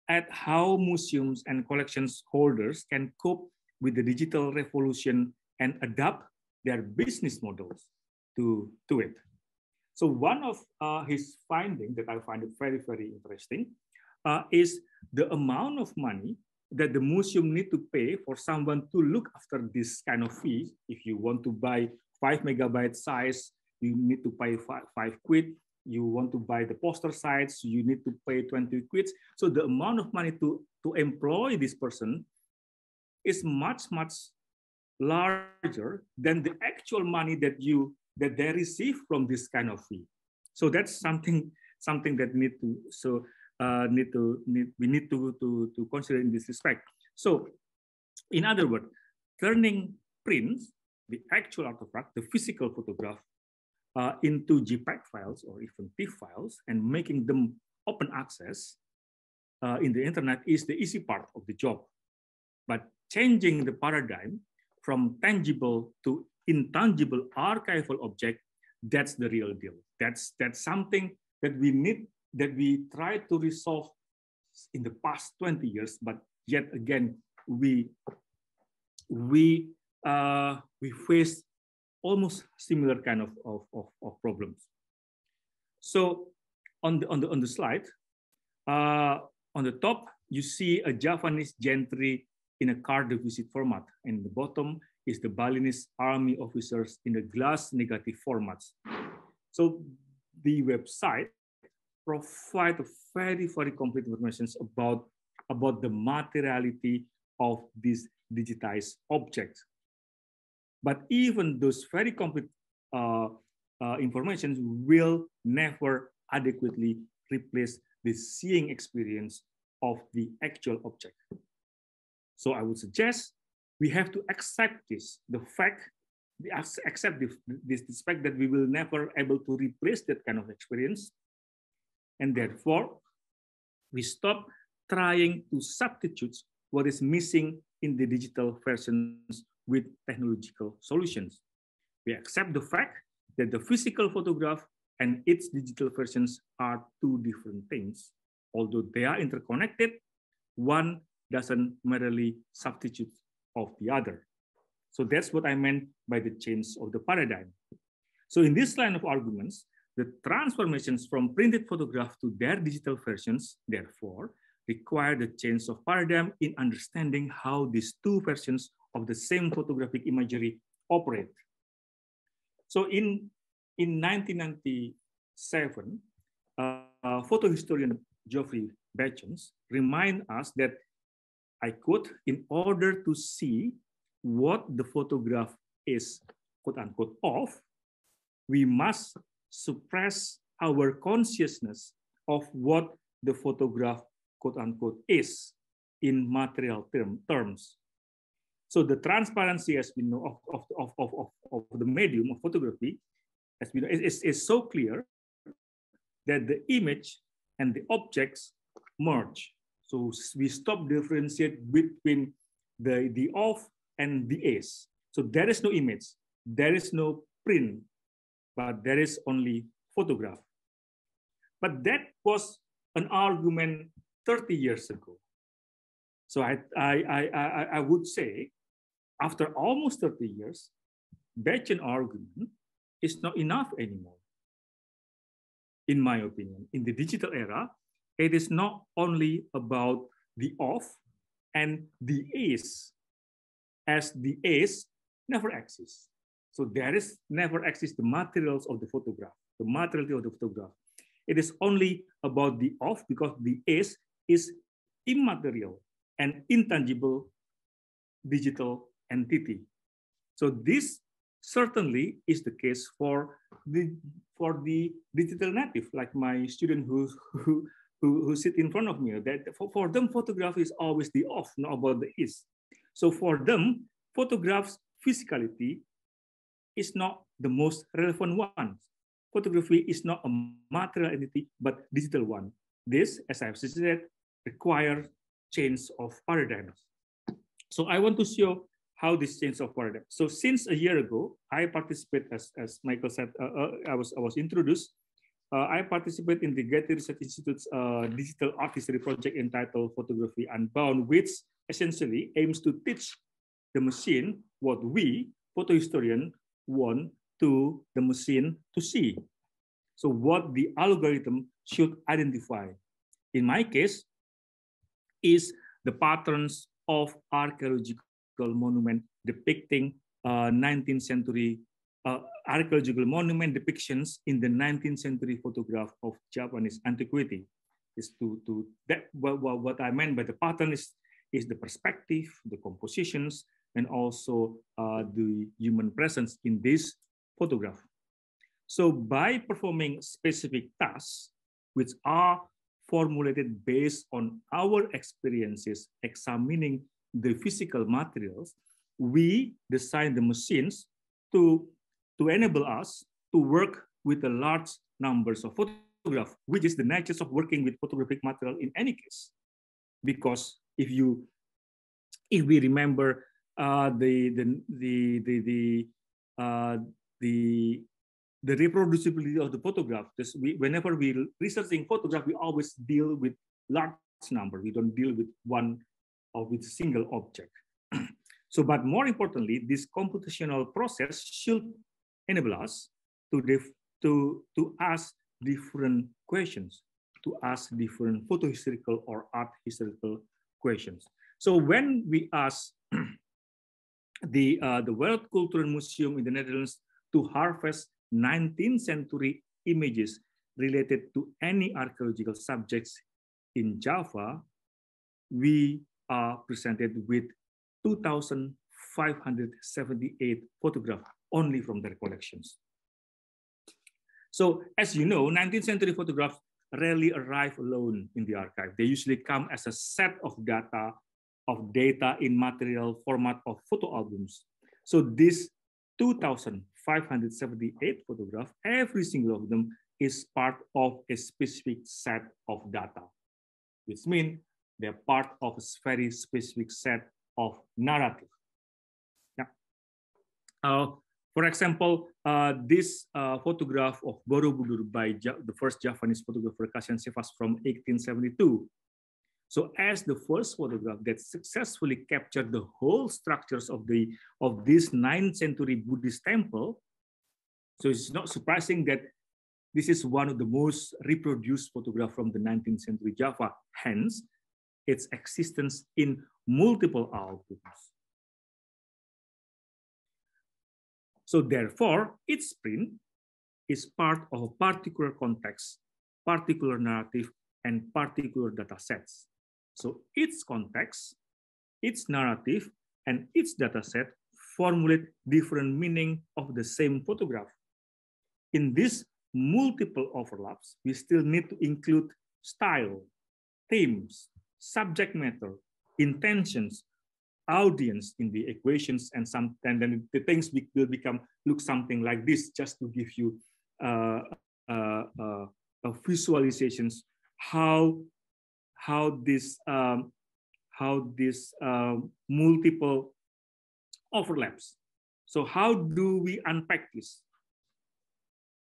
at how museums and collections holders can cope with the digital revolution and adapt their business models to it. So one of his findings that I find it very, very interesting is the amount of money that the museum need to pay for someone to look after this kind of fee. If you want to buy 5 megabyte size, you need to pay 5 quid. You want to buy the poster size, you need to pay 20 quids. So the amount of money to employ this person is much larger than the actual money that they receive from this kind of fee. So that's something that we need to consider in this respect. So in other words, turning prints, the actual artifact, the physical photograph, into JPEG files or even TIFF files and making them open access in the internet is the easy part of the job. But changing the paradigm from tangible to intangible archival object, that's the real deal. That's something that we tried to resolve in the past 20 years, but yet again we face almost similar kind of problems. So on the slide, on the top you see a Javanese gentry in a card deficit format, and the bottom is the Balinese army officers in the glass negative formats. So the website provide very complete information about the materiality of these digitized objects. But even those very complete information will never adequately replace the seeing experience of the actual object. So I would suggest we have to accept this, accept this fact that we will never able to replace that kind of experience. And therefore, we stop trying to substitute what is missing in the digital versions with technological solutions. We accept the fact that the physical photograph and its digital versions are two different things. Although they are interconnected, one doesn't merely substitute of the other. So that's what I meant by the change of the paradigm. So in this line of arguments, the transformations from printed photograph to their digital versions, therefore, require the change of paradigm in understanding how these two versions of the same photographic imagery operate. So in 1997, photo historian Geoffrey Bachens remind us that, I quote, in order to see what the photograph is, quote unquote, of, we must suppress our consciousness of what the photograph, quote unquote, is in material terms. So the transparency, as we know, of the medium of photography, as we know, is so clear that the image and the objects merge. So we stop differentiate between the of and the is. So there is no image, there is no print, but there is only photograph. But that was an argument 30 years ago. So I would say, after almost 30 years, Bachens' argument is not enough anymore. In my opinion, in the digital era, it is not only about the of and the is, as the is never exists. So there is never exists the materials of the photograph, the materiality of the photograph. It is only about the of, because the is immaterial and intangible digital entity. So this certainly is the case for the digital native, like my student who sit in front of me. That for them, photograph is always the of, not about the is. So for them, photograph's physicality is not the most relevant one. Photography is not a material entity, but digital one. This, as I've said, requires change of paradigms. So I want to show how this change of paradigm. So since a year ago, I participate, as Michael said, I was introduced. I participate in the Getty Research Institute's digital art history project entitled Photography Unbound, which essentially aims to teach the machine what we, photo historian, want to the machine to see. So what the algorithm should identify. In my case, is the patterns of archaeological monument depicting 19th century archaeological monument depictions in the 19th century photograph of Japanese antiquity. Is what I meant by the pattern is the perspective, the compositions, and also the human presence in this photograph. So by performing specific tasks, which are formulated based on our experiences examining the physical materials, we design the machines to enable us to work with the large numbers of photographs, which is the nature of working with photographic material in any case. Because if we remember the reproducibility of the photograph, whenever we researching photograph, we always deal with large number. We don't deal with one or with a single object. So, but more importantly, this computational process should enable us to ask different questions, to ask different photo historical or art historical questions. So when we ask the World Cultural Museum in the Netherlands to harvest 19th century images related to any archaeological subjects in Java, we are presented with 2,578 photographs only from their collections. So as you know, 19th century photographs rarely arrive alone in the archive. They usually come as a set of data in material format of photo albums. So this 2,578 photographs, every single of them is part of a specific set of data, which means they're part of a very specific set of narrative. Yeah. For example, this photograph of Borobudur by the first Javanese photographer Kasian Sefas from 1872. So as the first photograph that successfully captured the whole structures of this 9th century Buddhist temple, so it's not surprising that this is one of the most reproduced photographs from the 19th century Java, hence its existence in multiple albums. So therefore, its print is part of a particular context, particular narrative, and particular data sets. So its context, its narrative, and its data set formulate different meaning of the same photograph. In these multiple overlaps, we still need to include style, themes, subject matter, intentions, audience in the equations, and then the things will look something like this, just to give you visualizations how this multiple overlaps. So how do we unpack this?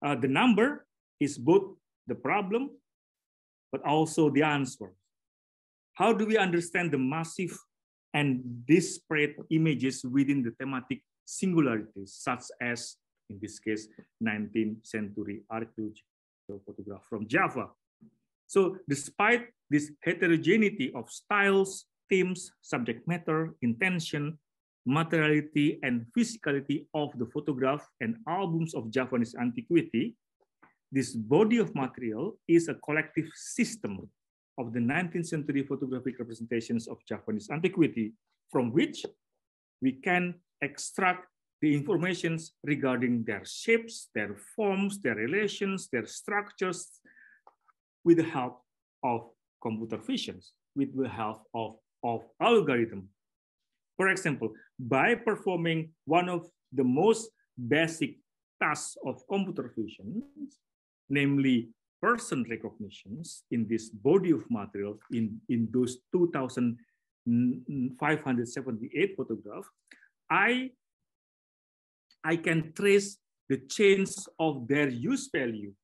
The number is both the problem, but also the answer. How do we understand the massive and disparate images within the thematic singularities, such as, in this case, 19th century archaeological photograph from Java? So despite this heterogeneity of styles, themes, subject matter, intention, materiality, and physicality of the photograph and albums of Javanese antiquity, this body of material is a collective system of the 19th century photographic representations of Javanese antiquity, from which we can extract the informations regarding their shapes, their forms, their relations, their structures, with the help of computer vision, with the help of algorithm. For example, by performing one of the most basic tasks of computer vision, namely person recognitions in this body of material in those 2,578 photographs, I can trace the change of their use value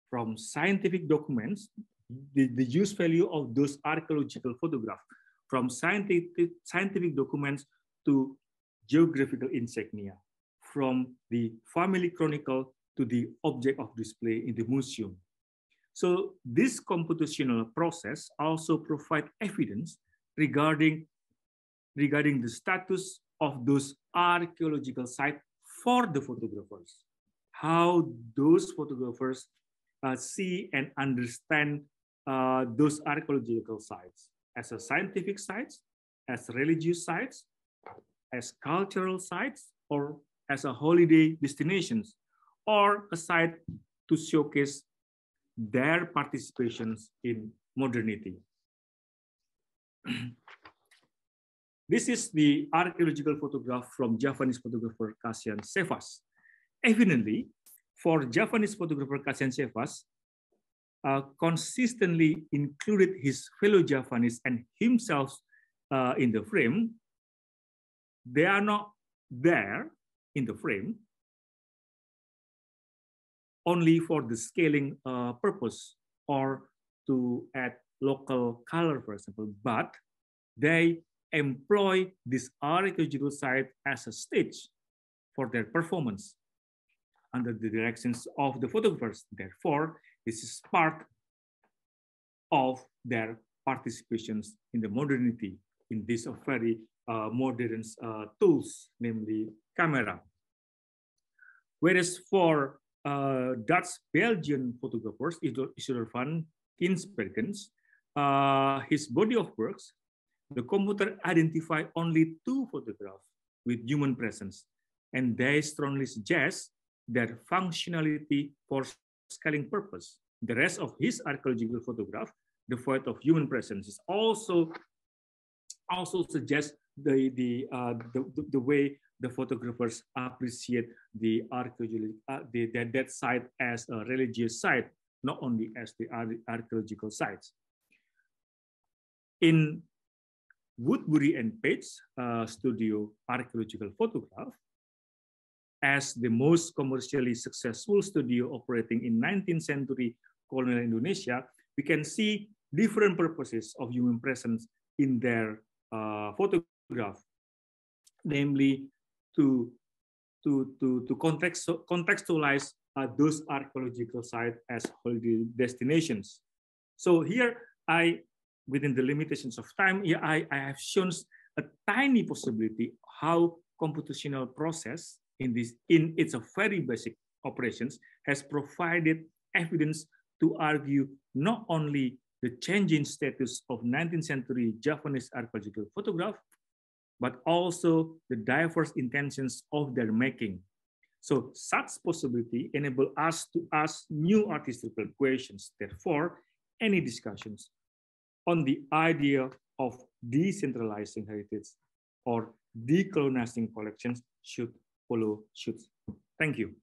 from scientific documents, the use value of those archaeological photographs, from scientific documents to geographical insignia, from the family chronicle to the object of display in the museum. So this computational process also provides evidence regarding the status of those archaeological sites for the photographers, how those photographers see and understand those archaeological sites as a scientific sites, as religious sites, as cultural sites, or as a holiday destinations, or a site to showcase their participations in modernity. This is the archaeological photograph from Javanese photographer Kasian Sevas. Evidently, for Javanese photographer Kasian Sevas, consistently included his fellow Javanese and himself in the frame. They are not there in the frame only for the scaling purpose or to add local color, for example, but they employ this archaeological site as a stage for their performance under the directions of the photographers. Therefore, this is part of their participations in the modernity in these very modern tools, namely camera. Whereas for Dutch-Belgian photographers, Isidor van Kinsbergens, his body of works, the computer identified only 2 photographs with human presence, and they strongly suggest their functionality for scaling purpose. The rest of his archaeological photograph, devoid of human presence, is also suggests the way the photographers appreciate the that site as a religious site, not only as the archaeological sites. In Woodbury and Page studio archaeological photograph, as the most commercially successful studio operating in 19th century colonial Indonesia, we can see different purposes of human presence in their photograph, namely to contextualize those archaeological sites as holiday destinations. So here within the limitations of time, I have shown a tiny possibility how computational process in its very basic operations has provided evidence to argue not only the changing status of 19th century Javanese archaeological photograph, but also the diverse intentions of their making. So such possibility enable us to ask new artistical questions. Therefore, any discussions on the idea of decentralizing heritage or decolonizing collections should follow suit. Thank you.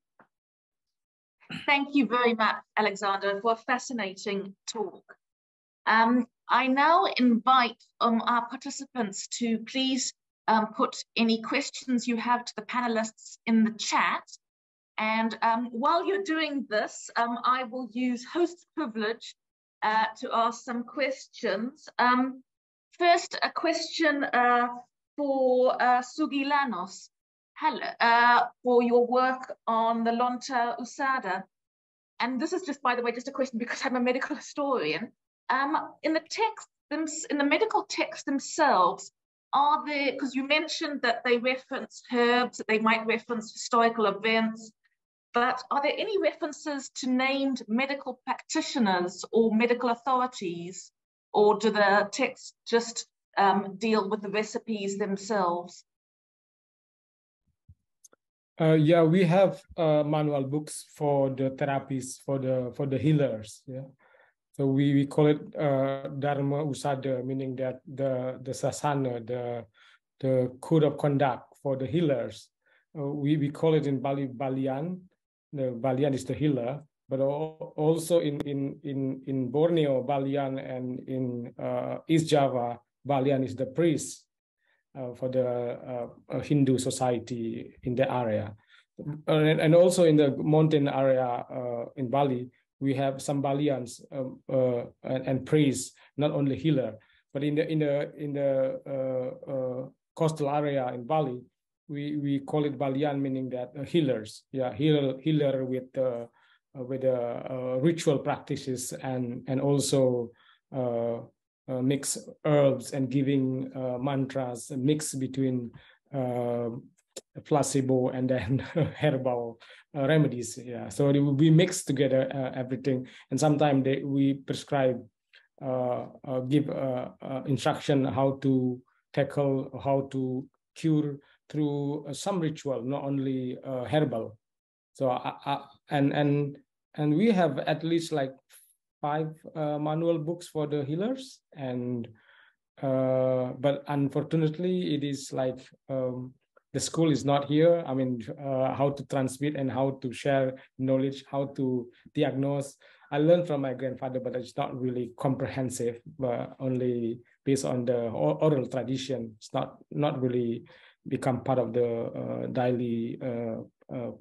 Thank you very much, Alexander, for a fascinating talk. I now invite our participants to please put any questions you have to the panelists in the chat. And while you're doing this, I will use host privilege to ask some questions. First, a question for Sugi Lanus. Hello, for your work on the Lontar Usada. And this is just, by the way, just a question because I'm a medical historian. In the text, in the medical texts themselves, are there, because you mentioned that they reference herbs, that they might reference historical events, but are there any references to named medical practitioners or medical authorities, or do the texts just deal with the recipes themselves? Yeah, we have manual books for the therapies, for the healers. Yeah, so we call it Dharma Usada, meaning that the sasana, the code of conduct for the healers. We call it in Bali Balian. The Balian is the healer, but also in Borneo Balian, and in East Java Balian is the priest. For the Hindu society in the area, and also in the mountain area in Bali, we have some Balians and priests, not only healer, but in the coastal area in Bali, we call it Balian, meaning that healers. Yeah, healer with ritual practices and also mix herbs and giving mantras, a mix between placebo and then herbal remedies. Yeah, so we mix together everything, and sometimes we prescribe, give instruction how to tackle, how to cure through some ritual, not only herbal. So and we have at least like 5 manual books for the healers, and but unfortunately it is like the school is not here. I mean, how to transmit and how to share knowledge, how to diagnose. I learned from my grandfather, but it's not really comprehensive, but only based on the oral tradition. It's not really become part of the daily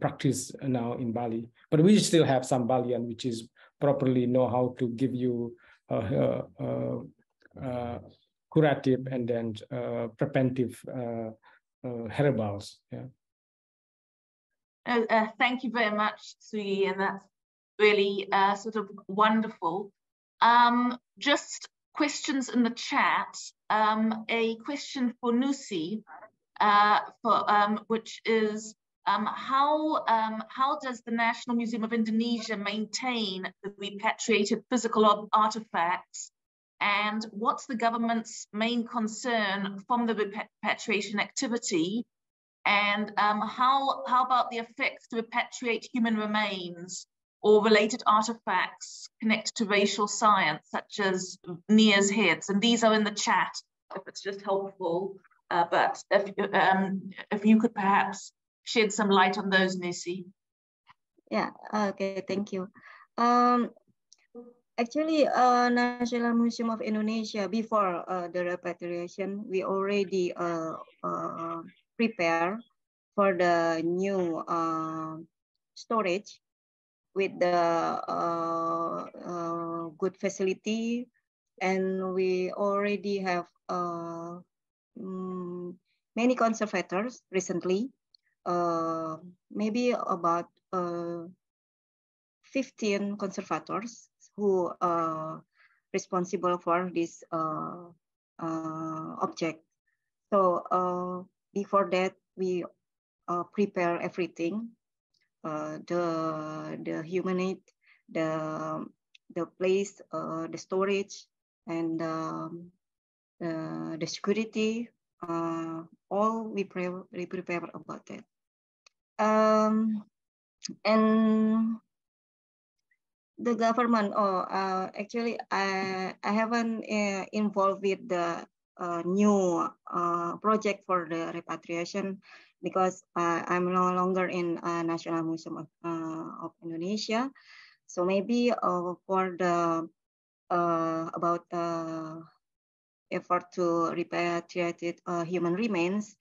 practice now in Bali. But we still have some Balian, which is properly know how to give you curative and then preventive herbals. Yeah. Thank you very much, Sugi, and that's really sort of wonderful. Just questions in the chat. A question for Nusi, which is how does the National Museum of Indonesia maintain the repatriated physical artifacts, and what's the government's main concern from the repatriation activity, and how about the effects to repatriate human remains or related artifacts connected to racial science, such as Nia's heads? And these are in the chat, if it's just helpful. But if you could perhaps shed some light on those, Nusi. Yeah, okay, thank you. Actually, National Museum of Indonesia, before the repatriation, we already prepare for the new storage with the good facility, and we already have many conservators recently, maybe about 15 conservators who are responsible for this object. So before that, we prepare everything, the humanite, the place, the storage, and the security. All we prepare about that. And the government, actually, I haven't involved with the new project for the repatriation, because I'm no longer in National Museum of Indonesia. So maybe for the about effort to repatriate human remains,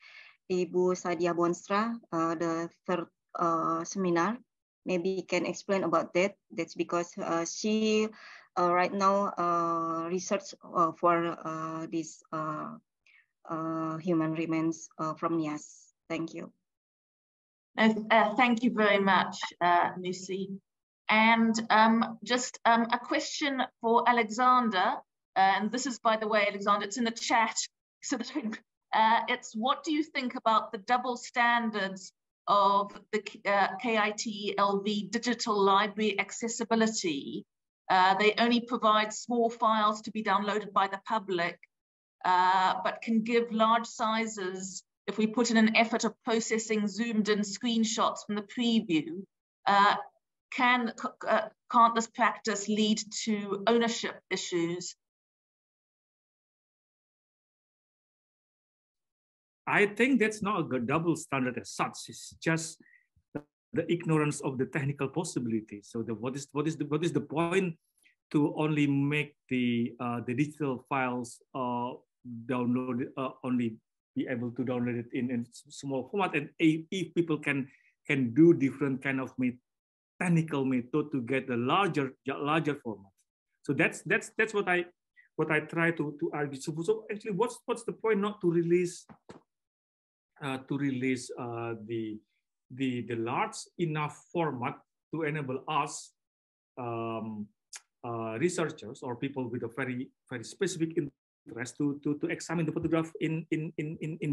Ibu Sadia Bonstra, the third seminar, maybe can explain about that. That's because she right now research for this human remains from Nias. Thank you. Thank you very much, Nusi. And just a question for Alexander. And this is, by the way, Alexander, it's in the chat. So that it's, what do you think about the double standards of the KITLV digital library accessibility? They only provide small files to be downloaded by the public, but can give large sizes if we put in an effort of processing zoomed in screenshots from the preview. Can't this practice lead to ownership issues? I think that's not a double standard as such. It's just the ignorance of the technical possibilities. So what is the point to only make the digital files download only be able to download it in small format, and if people can do different kind of technical method to get the larger format. So that's what I try to argue. So actually, what's the point not to release the large enough format to enable us researchers or people with a very very specific interest to examine the photograph in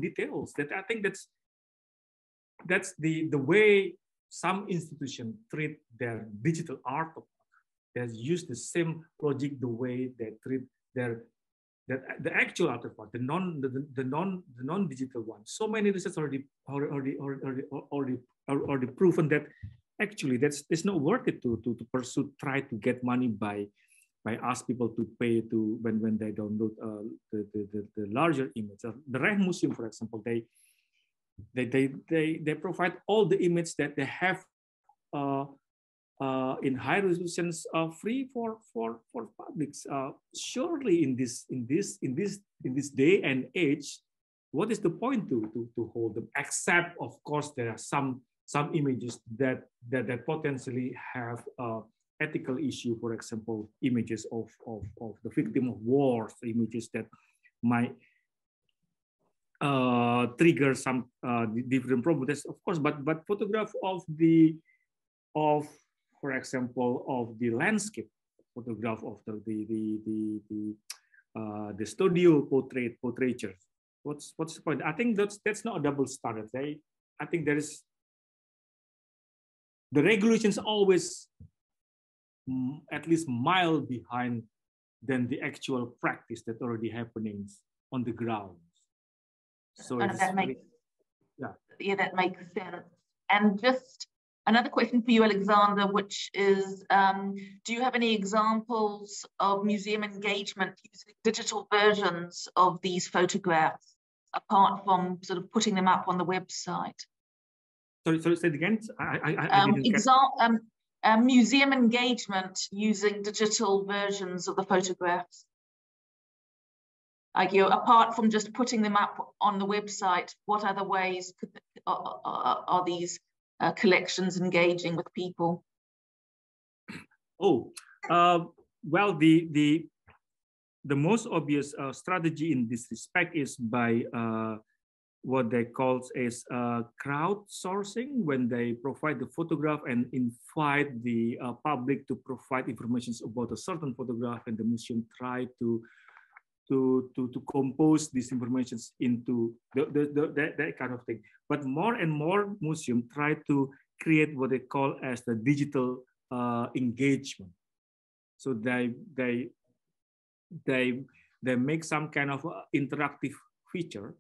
details. That I think that's the way some institutions treat their digital artwork. They use the same logic the way they treat the actual artifact, the non-digital one. So many research already proven that actually it's not worth it to pursue, try to get money by ask people to pay to when they download the larger image. The Rijksmuseum Museum, for example, they provide all the images that they have in high resolutions free for publics. Surely in this day and age, what is the point to hold them? Except, of course, there are some images that potentially have ethical issue. For example, images of the victim of wars, images that might trigger some different problems, of course. But photograph for example, of the landscape, photograph of the studio portraiture. What's the point? I think that's not a double standard. I think there is the regulations always at least mile behind than the actual practice that already happening on the ground. So that makes sense. And just another question for you, Alexander, which is, do you have any examples of museum engagement using digital versions of these photographs, apart from sort of putting them up on the website? Sorry, say it again. I didn't catch. Museum engagement using digital versions of the photographs. Like, apart from just putting them up on the website, what other ways are these collections engaging with people? Well, the most obvious strategy in this respect is by what they call as crowdsourcing, when they provide the photograph and invite the public to provide information about a certain photograph, and the museum try to compose these informations into that kind of thing. But more and more museums try to create what they call as the digital engagement. So they make some kind of interactive feature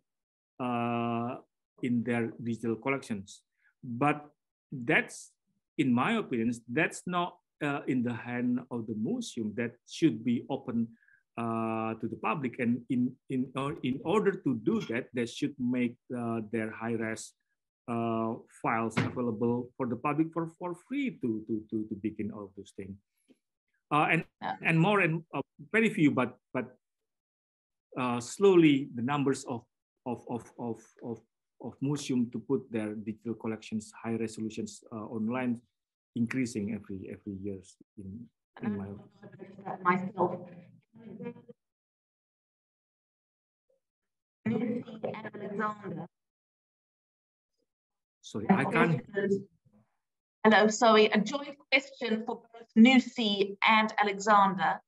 in their digital collections. But that's, in my opinion, that's not in the hand of the museum. That should be open to the public, and in order to do that, they should make their high-res files available for the public for free to begin all of those things. And more and very few, but slowly the numbers of museum to put their digital collections, high resolutions online, increasing every year. In my myself. Nusi and Alexander. Sorry, I can't. Hello, sorry. A joint question for both Nusi and Alexander.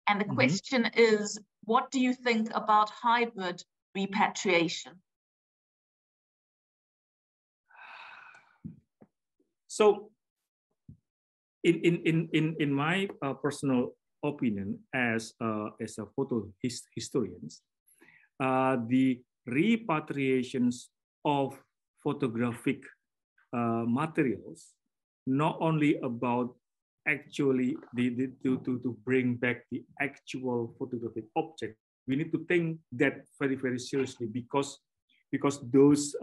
And the question is, what do you think about hybrid repatriation? So, in my personal opinion, as a photo historians, the repatriations of photographic materials not only about actually to bring back the actual photographic object. We need to think that very, very seriously, because those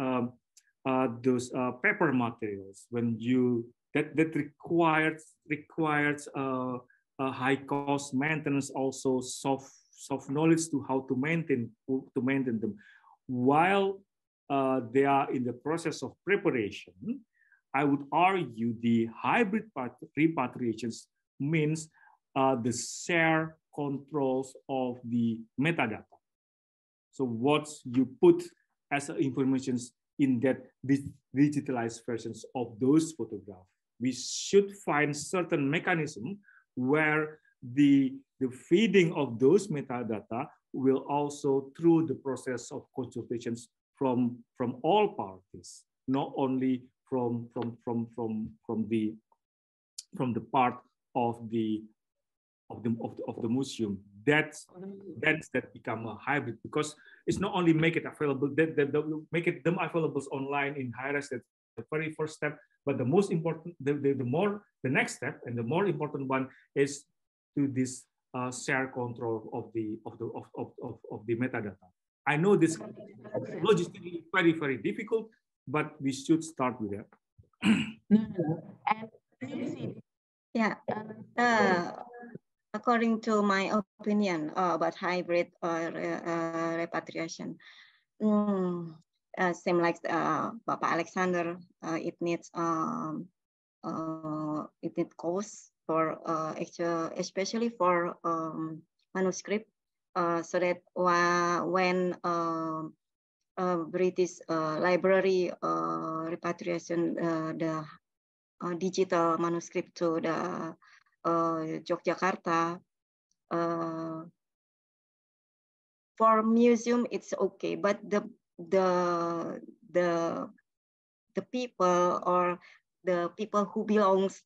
paper materials, when you that requires a high cost maintenance, also soft knowledge to how to maintain them. While they are in the process of preparation, I would argue the hybrid repatriations means the share controls of the metadata. So what you put as information in that digitalized versions of those photographs, we should find certain mechanism where the feeding of those metadata will also through the process of consultations from all parties, not only from the part of the museum. That become a hybrid, because it's not only make it available, that make it them available online in high-res. That's the very first step, but the most important, the next step and the more important one is to this share control of the metadata. I know this logistically very, very difficult, but we should start with that. Yeah. According to my opinion about hybrid repatriation, same like Bapak Alexander, it needs cost for especially for manuscript, so that when British library repatriation the digital manuscript to the Yogyakarta, for museum it's okay, but the people or the people who belongs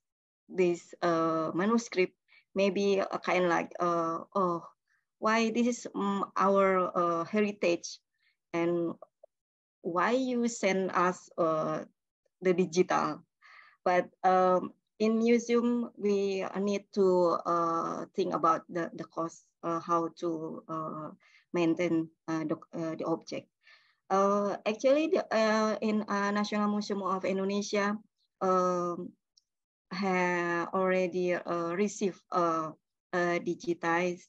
this manuscript maybe a kind like oh, why this is our heritage, and why you send us the digital. But in museum, we need to think about the cost, how to maintain the object. Actually, in National Museum of Indonesia, have already received digitized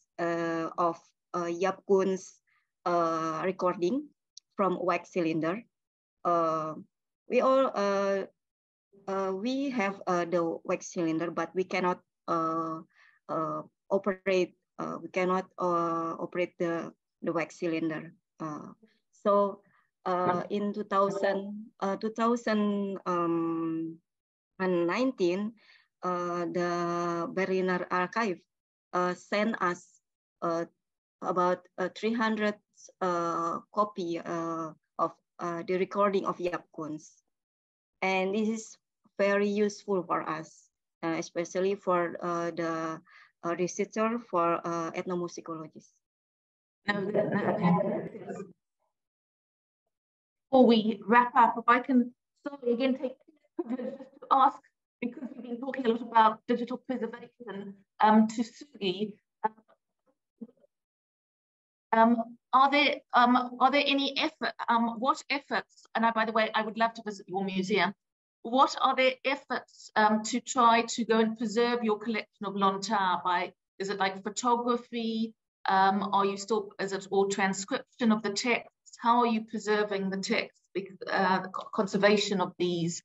of Yap Kun's recording from wax cylinder. We have the wax cylinder, but we cannot operate. We cannot operate the wax cylinder. So in 2019, the Berliner Archive sent us about 300 copy of the recording of Yap Kun's, and this is very useful for us, especially for the researcher, for ethnomusicologists. Before we wrap up, if I can, sorry again, take privilege just to ask, because we've been talking a lot about digital preservation, to Sugi. Are there any effort? What efforts? And by the way, I would love to visit your museum. What are the efforts to try to go and preserve your collection of Lontar? Is it like photography? Are you still? Is it all transcription of the text? How are you preserving the text? Because the conservation of these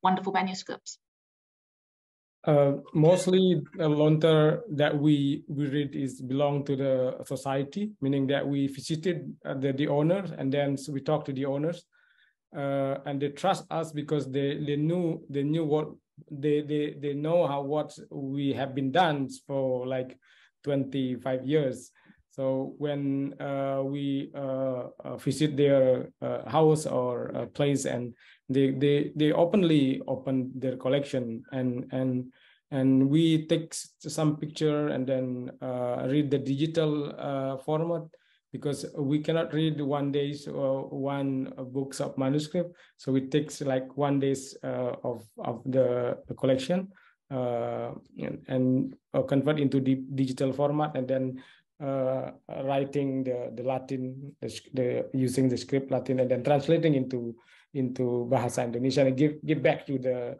wonderful manuscripts. Mostly Lontar that we read belong to the society, meaning that we visited the owners, and then we talked to the owners, and they trust us because they know what they know how what we have been done for like 25 years. So when we visit their house or place, and they openly open their collection, and we take some picture and then read the digital format, because we cannot read one books of manuscript. So it takes like 1 day of the collection and convert into the digital format, and then writing the Latin, using the script Latin, and then translating into Bahasa Indonesia and give back to the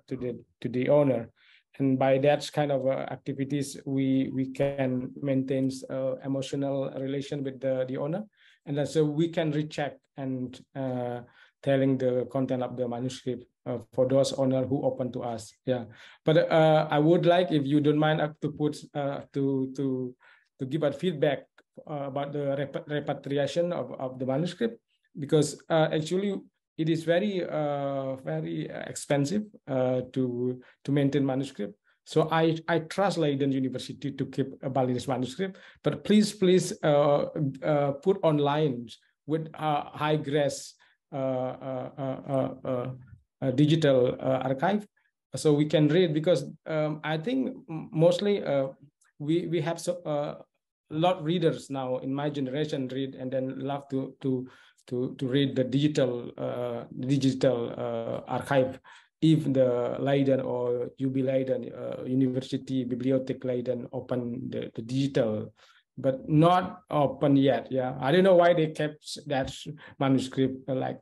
owner. And by that kind of activities, we can maintain emotional relation with the owner, and then so we can recheck and telling the content of the manuscript for those owners who open to us. Yeah, but I would like, if you don't mind, to put to give us feedback about the repatriation of the manuscript, because actually it is very expensive to maintain manuscript. So I trust Leiden University to keep a Balinese manuscript, but please put online with high res digital archive, so we can read, because I think mostly we have a lot of readers now in my generation read and then love to read the digital archive. If the Leiden or UB Leiden University Bibliothek Leiden open the digital, but not open yet. Yeah, I don't know why they kept that manuscript like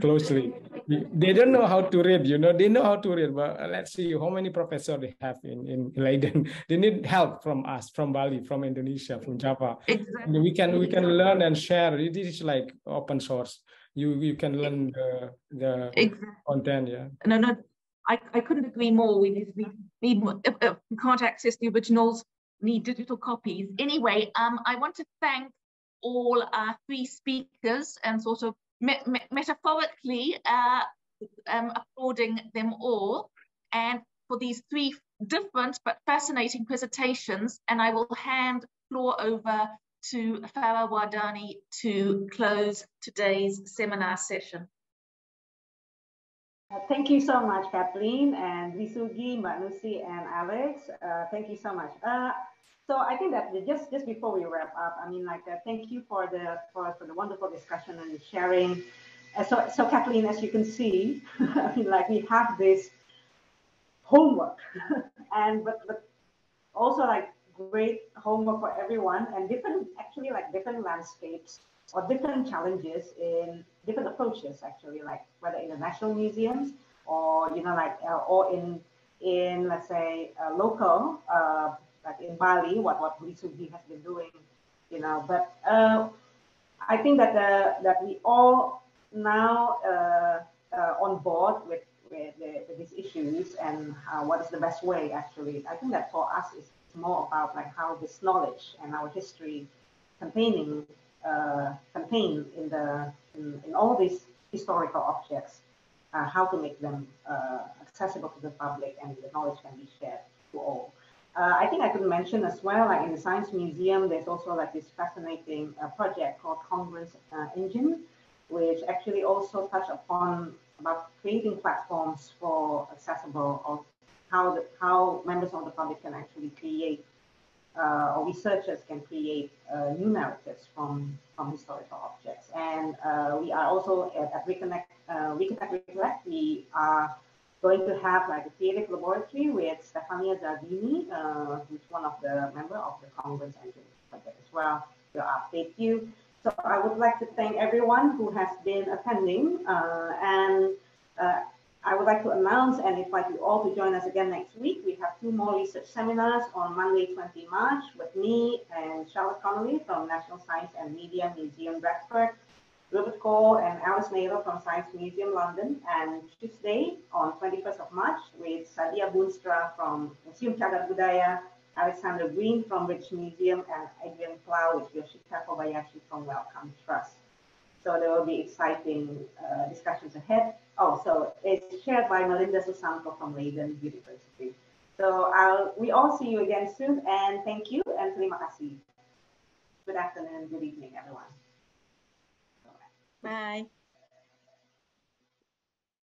closely. They don't know how to read, you know. They know how to read, but let's see how many professors they have in Leiden. They need help from us, from Bali, from Indonesia, from Java. Exactly. We can learn and share. It is like open source. You can learn the exactly. Content, yeah. No, I couldn't agree more. We need more. If we can't access the originals, need digital copies. Anyway, I want to thank all our three speakers and sort of metaphorically applauding them all, and for these three different but fascinating presentations. And I will hand the floor over to Farah Wardani to close today's seminar session. Thank you so much, Kathleen and Visugi, Mbak Nusi, and Alex. Thank you so much. So I think that just before we wrap up, I mean, like, thank you for the wonderful discussion and sharing. So Kathleen, as you can see, I mean, like, we have this homework, and but also like great homework for everyone, and different landscapes or different challenges in different approaches, actually, like whether in the national museums or, you know, like, or in let's say local, like in Bali, what Sugi has been doing, you know. But I think that that we all now on board with these issues, and what is the best way, actually. I think that for us it's more about like how this knowledge and our history contained in all these historical objects, how to make them accessible to the public, and the knowledge can be shared to all. I think I could mention as well, like in the Science Museum, there's also like this fascinating project called Congruence Engine, which actually also touch upon about creating platforms for accessible, of how members of the public can actually create, or researchers can create new narratives from historical objects. And we are also at Recollect, we are going to have like a creative laboratory with Stefania Zardini, who's one of the members of the Congruence Engine project as well, to update you. So I would like to thank everyone who has been attending, and I would like to announce and invite you all to join us again next week. We have 2 more research seminars on Monday, 20 March, with me and Charlotte Connolly from National Science and Media Museum, Bradford, Rupert Cole and Alice Naylor from Science Museum, London, and Tuesday on 21st of March with Sadia Boonstra from Museum Budaya, Alexander Green from British Museum, and Adrian Plau with Yoshika Kobayashi from Wellcome Trust. So there will be exciting discussions ahead. Oh, so it's chaired by Melinda Susanto from Leiden University. So we all see you again soon, and thank you, and terima kasih. Good afternoon, good evening, everyone. Bye.